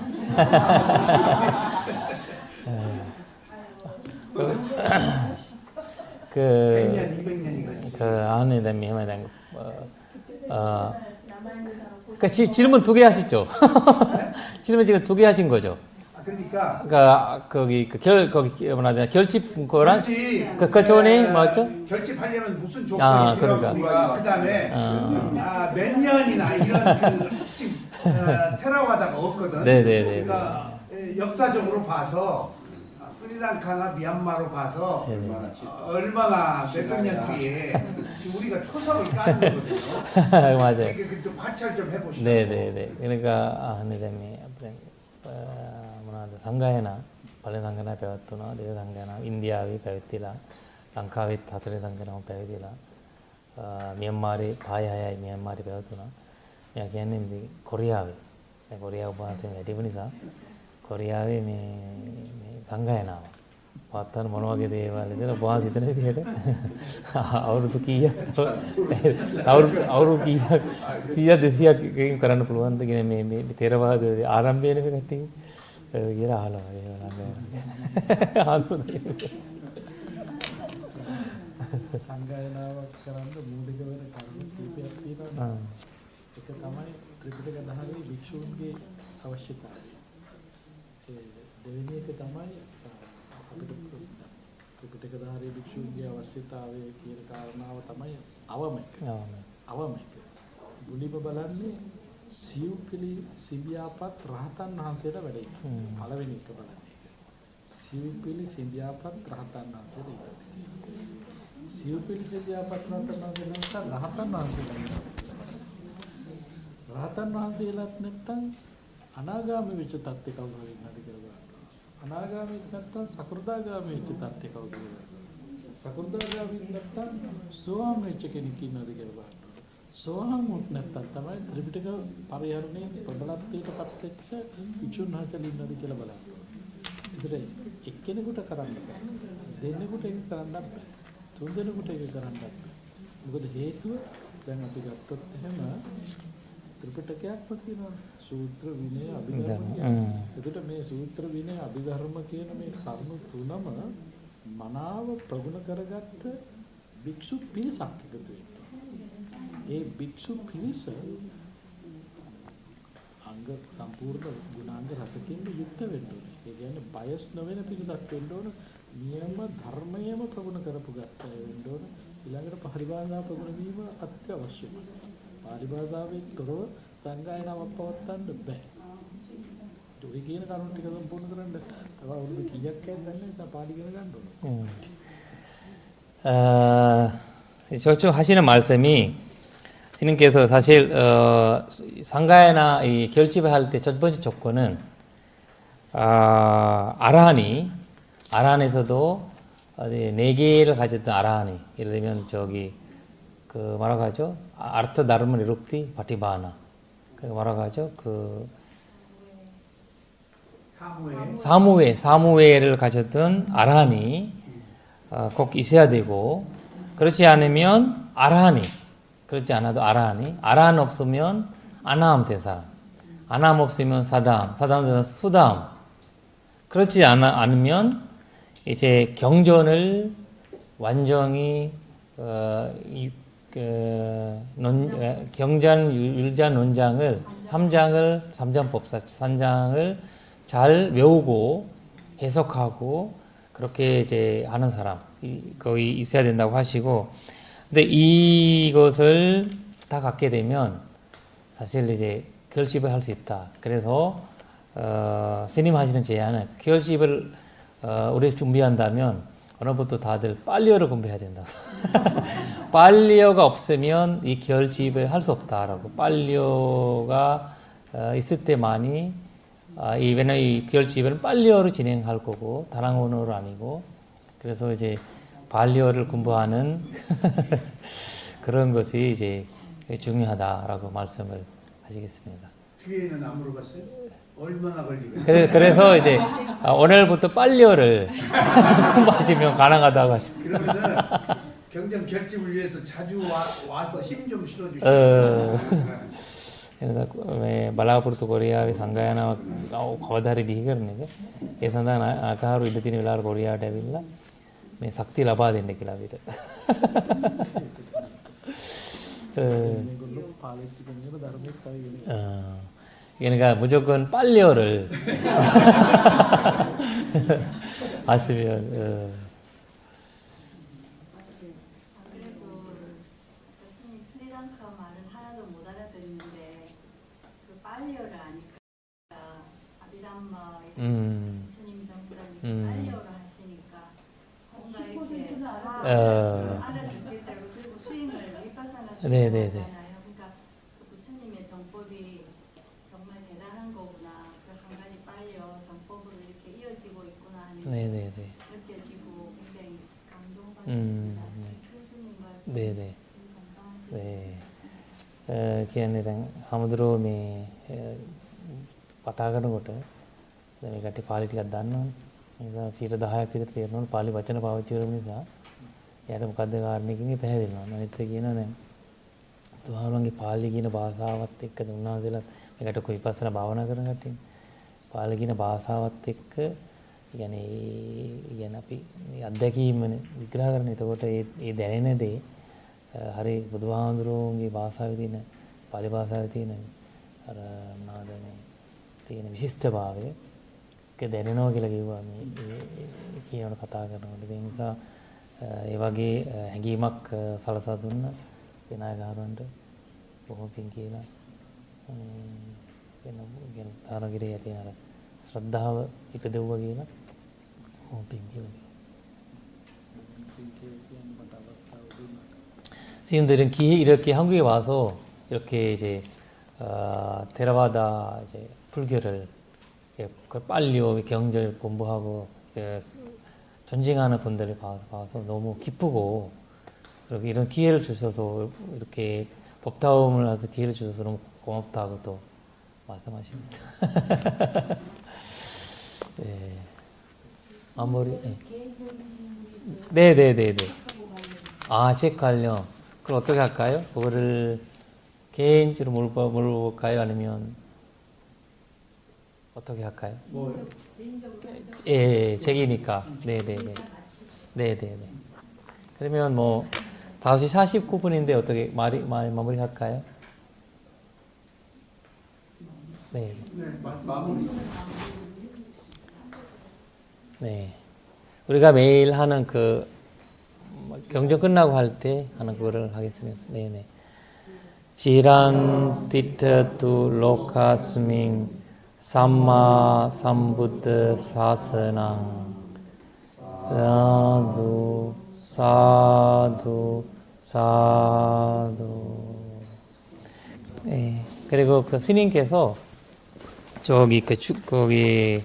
그 100년, 200년이거든요. 그 안에 대한 미험에 대한 그 질문 2개 하셨죠? 질문 지금 2개 하신 거죠? 그러니까 거기 결집 거랑 그렇지. 그 전에 맞죠? 결집하려면 무슨 조건이 그러니까. 필요하고 그다음에 몇 년이나 이런 그 테라와다가 없거든. 네네네. 그러니까 역사적으로 봐서 스리랑카나 미얀마로 봐서 얼마나 몇백 년 뒤에 우리가 초석을 까는 거거든요. 맞아요. 이게 좀 관찰 좀 해보시죠. 네네네. 그러니까 සං가해나 පළවෙනි සංගණය පැවැත්වුණා දෙවෙනි සංගණය ඉන්දියාවේ පැවැත්තිලා ලංකාවෙත් හතරවෙනි සංගණය පැවැතිලා මියන්මාරේ 5/6යි මියන්මාරේ පැවැත්වුණා. එයා කියන්නේ මේ කොරියාවේ කොරියාව වහන්සේ වැඩිම නිසා කොරියාවේ මේ සංගායනාව පවත්වන මොන වගේ දේවල්ද ඔබ හිතන විදිහට අවුරුදු කීයක් අවුරුදු කීයක් 100 200ක් කරන්න පුළුවන්ද කියන මේ තේරවාද ආරම්භය නෙමෙයි කට්ටිය කියලා අහලා සංගායනාවක් කරන්න මූලික වෙන කරුණු කීපයක් තියෙනවා. ඒක තමයි ත්‍රිපිටක දහමේ භික්ෂූන්ගේ අවශ්‍යතාවය. ඒ දෙවෙනි එක තමයි අපිට ත්‍රිපිටකධාරී භික්ෂූන්ගේ අවශ්‍යතාවය කියන කාරණාව තමයි අවම එක. මුලින්ම බලන්නේ සිව්පිලි සිඹියාපත් රහතන් වහන්සේලා වැඩ ඉන්නවා. පළවෙනි එක බලන්නේ. සිව්පිලි සිඹියාපත් රහතන් වහන්සේලා. සිව්පිලි සිඹියාපත් රහතන් වහන්සේලා රහතන් වහන්සේලාත් නැත්තම් අනාගාමී වෙච්ච තත්ත්වයක කවුරු හරි ඉන්නද කියලා බලන්න. අනාගාමී නැත්තම් සකෘදාගාමී වෙච්ච තත්ත්වයක කවුරු ඉන්නද? සකෘදාගාමී නැත්තම් සෝවාන් වෙච්ච කෙනෙක් ඉන්නද කියලා බලන්න. සෝවාන් වුත් නැත්තම් තමයි ත්‍රිපිටක පරිහරණයේ ප්‍රබලත්වයටපත් වෙච්ච විචුන් වහන්සේලා ඉන්නද කියලා බලන්න. ඒතර එක්කෙනෙකුට කරන්න බෑ. දෙන්නෙකුට ඒක කරන්න බෑ. තුන් දෙනෙකුට ඒක කරන්න බෑ. මොකද හේතුව දැන් අපි ගත්තොත් එහෙම ත්‍රිපිටකයක්ම තියෙනවා. සූත්‍ර විනය අභිධර්ම කියන්නේ. එතකොට මේ සූත්‍ර විනය අභිධර්ම කියන මේ කරුණු තුනම මනාව ප්‍රගුණ කරගත්ත භික්ෂු පිරිසක් එකතු වෙනවා. ඒ භික්ෂු පිරිස අංග සම්පූර්ණ ගුණාංග රසකින් යුක්ත වෙන්න ඕනේ. ඒ කියන්නේ බයස් නොවන පිළිදක් වෙන්න ඕන. නියම ධර්මයේම ප්‍රගුණ කරපු ගත්තය වෙන්න ඕන. ඊළඟට පරිභාෂා ප්‍රගුණ වීම අත්‍යවශ්‍යයි. පරිභාෂාවෙන් තොරව සංගායනාවක් පවත්වන්න බෑ. ඒ කියන කරුණු ටික සම්පූර්ණ කරන්න තව අවුරුදු කීයක් යද්දී නැහැ පාඩි ඉගෙන ගන්න ඕනේ. 저쪽 하시는 말씀이 주님께서 사실 상가회나 이 결집을 할 때 첫 번째 조건은 아라한에서도 네 개를 가졌던 아라한이 예를 들면 저기 그 뭐라고 하죠? 아르트 다르문 이룩티 바티바나 그 뭐라고 하죠? 그 사무회를 가졌던 아라한이 꼭 있어야 되고 그렇지 않으면 아라한이 그렇지 않아도 아라한 없으면 아나함 대사 아나함 없으면 사다함 대사 수다함 그렇지 않으면 이제 경전을 완전히 경전 율자 논장을 3장법사 3장을 잘 외우고 해석하고 그렇게 이제 하는 사람 거기 있어야 된다고 하시고, 근데 이것을 다 갖게 되면 사실 이제 결집을 할 수 있다. 그래서 스님 하시는 제안은 결집을 우리 준비한다면 어느부터 다들 빨리어를 공부해야 된다. 빨리어가 없으면 이 결집을 할 수 없다라고. 빨리어가 있을 때만이 왜냐면 이 결집은 빨리어로 진행할 거고 다낭언어로 아니고, 그래서 이제 발리어를 공부하는 그런 것이 이제 중요하다라고 말씀을 하시겠습니다. 뒤에는 안 물어봤어요? 얼마나 걸리겠어요? 그래서 이제 오늘부터 빨리어를 공부하시면 가능하다고 하십니다. 그러면은 경정 결집을 위해서 자주 와서 힘 좀 실어주시고. බලාපොරොත්තු කොරියාවේ සංගායනාවක් කවදා හරි බිහි කරන එක. ඒ සඳහා ආකාරු ඉඳ තියෙන වෙලාවට කොරියාවට ඇවිල්ලා මේ ශක්තිය ලබා දෙන්න කියලා අපිට. මේගොල්ලෝ පාවිච්චි කරන ධර්මයක් තමයි. 그러니까 무조건 빨리어를 하시면 그래도 교수님 스리랑카 말은 하나도 못 알아듣는데 그 빨리어를 아니까 아비담마 교수님 전부장님 빨리어를 하시니까 뭔가 이렇게 알아듣게 되고, 그리고 스윙을 위파사나 네네네. 하잖아요. 그러니까 그 부처님의 정법이 정말 대단한 거구나. 그 한 가지 빨리어 정법으로 이렇게 이어지고 있구나 하는 게 네네네. 느껴지고 굉장히 감동받습니다. 교수님 말씀 네네. 건강하시고. 네. කියන්නේ දැන් හමුදුරෝ මේ කතා කරනකොට දැන් මේ කට්ටිය පාලි ටිකක් දන්නවනේ. ඒ නිසා 10% විතර තේරෙනවනේ පාලි වචන පාවිච්චි කරන නිසා. එයාට මොකද්ද කාරණේ කියන්නේ පැහැදිලිනවා. අනිත් එක කියනවා දැන් තුහාරුන්ගේ පාලි කියන භාෂාවත් එක්ක උන්වහන්සේලා මේකට කොයි විපස්සනා භාවනා කරන කට්ටිය. පාලි කියන භාෂාවත් එක්ක කියන්නේ අපි අත්දැකීමනේ විග්‍රහ කරන. එතකොට ඒ දැනෙන දේ හරි බුදුහාමුදුරුවෝගේ භාෂාවේ තියෙන පාලි භාෂාවේ තියෙන අර නාදනේ තියෙන විශිෂ්ටභාවය ඒක දැනෙනවා කියලා කිව්වා මේ කියනකොට කතා කරනකොට. ඒ නිසා ඒ වගේ හැඟීමක් සලසා දුන්න විනායකහරුන්ට බොහොම පිං කියලා වෙන තාරගිරේ ඇති අර ශ්‍රද්ධාව ඉපදෙව්වා කියලා බොහොම පිං කියලා. 지금들은 이렇게 한국에 와서 이렇게 이제 테라와다 이제 불교를 빨리요 경전을 공부하고 전쟁하는 분들을 봐서 너무 기쁘고, 그렇게 이런 기회를 주셔서 이렇게 법타움을 해서 기회를 주셔서 너무 고맙다고 또 말씀하십니다. 네. 아무리 네네네네. 아, 체크하려. 그럼 어떻게 할까요? 그거를 개인적으로 물어볼까요? 아니면 어떻게 할까요? 뭐요? 예, 책이니까. 네네네. 네네네. 그러면 뭐 5시 49분인데 어떻게 마무리 할까요? 네. 네, 마무리. 네. 우리가 매일 하는 그 경전 끝나고 할 때 하는 그거를 하겠습니다. 네네. 지란 티트투 로카스밍 삼마 삼부드 사스낭 사두 사두 사두. 네. 그리고 그 스님께서 저기 거기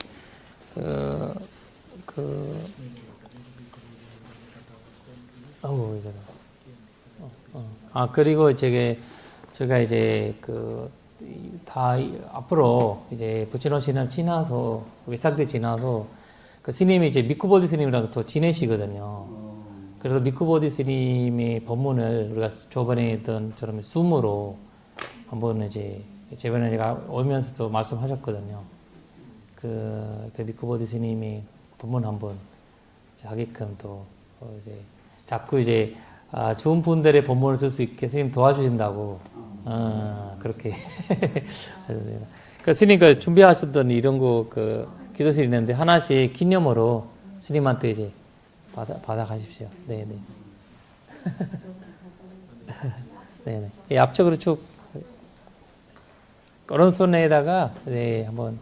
그리고 제가 이제 다 앞으로 이제 부처님 신을 지나서 외삭 때 지나서 그 스님이 이제 미쿠보디 스님이랑 또 지내시거든요. 그래서 미쿠보디 스님의 법문을 우리가 저번에 했던 처럼 숨으로 한번 이제 저번에 제가 오면서도 말씀하셨거든요. 그 미쿠보디 스님이 법문 한번 하게끔 또 이제 자꾸 이제 좋은 분들의 법문을 쓸 수 있게 스님 도와주신다고 그렇게 그 스님가 준비하셨던 이런 거 기도실 있는데 하나씩 기념으로 스님한테 이제 받아 가십시오. 네, 네. 네, 네. 예, 앞쪽으로 쭉 오른손에다가 네, 한번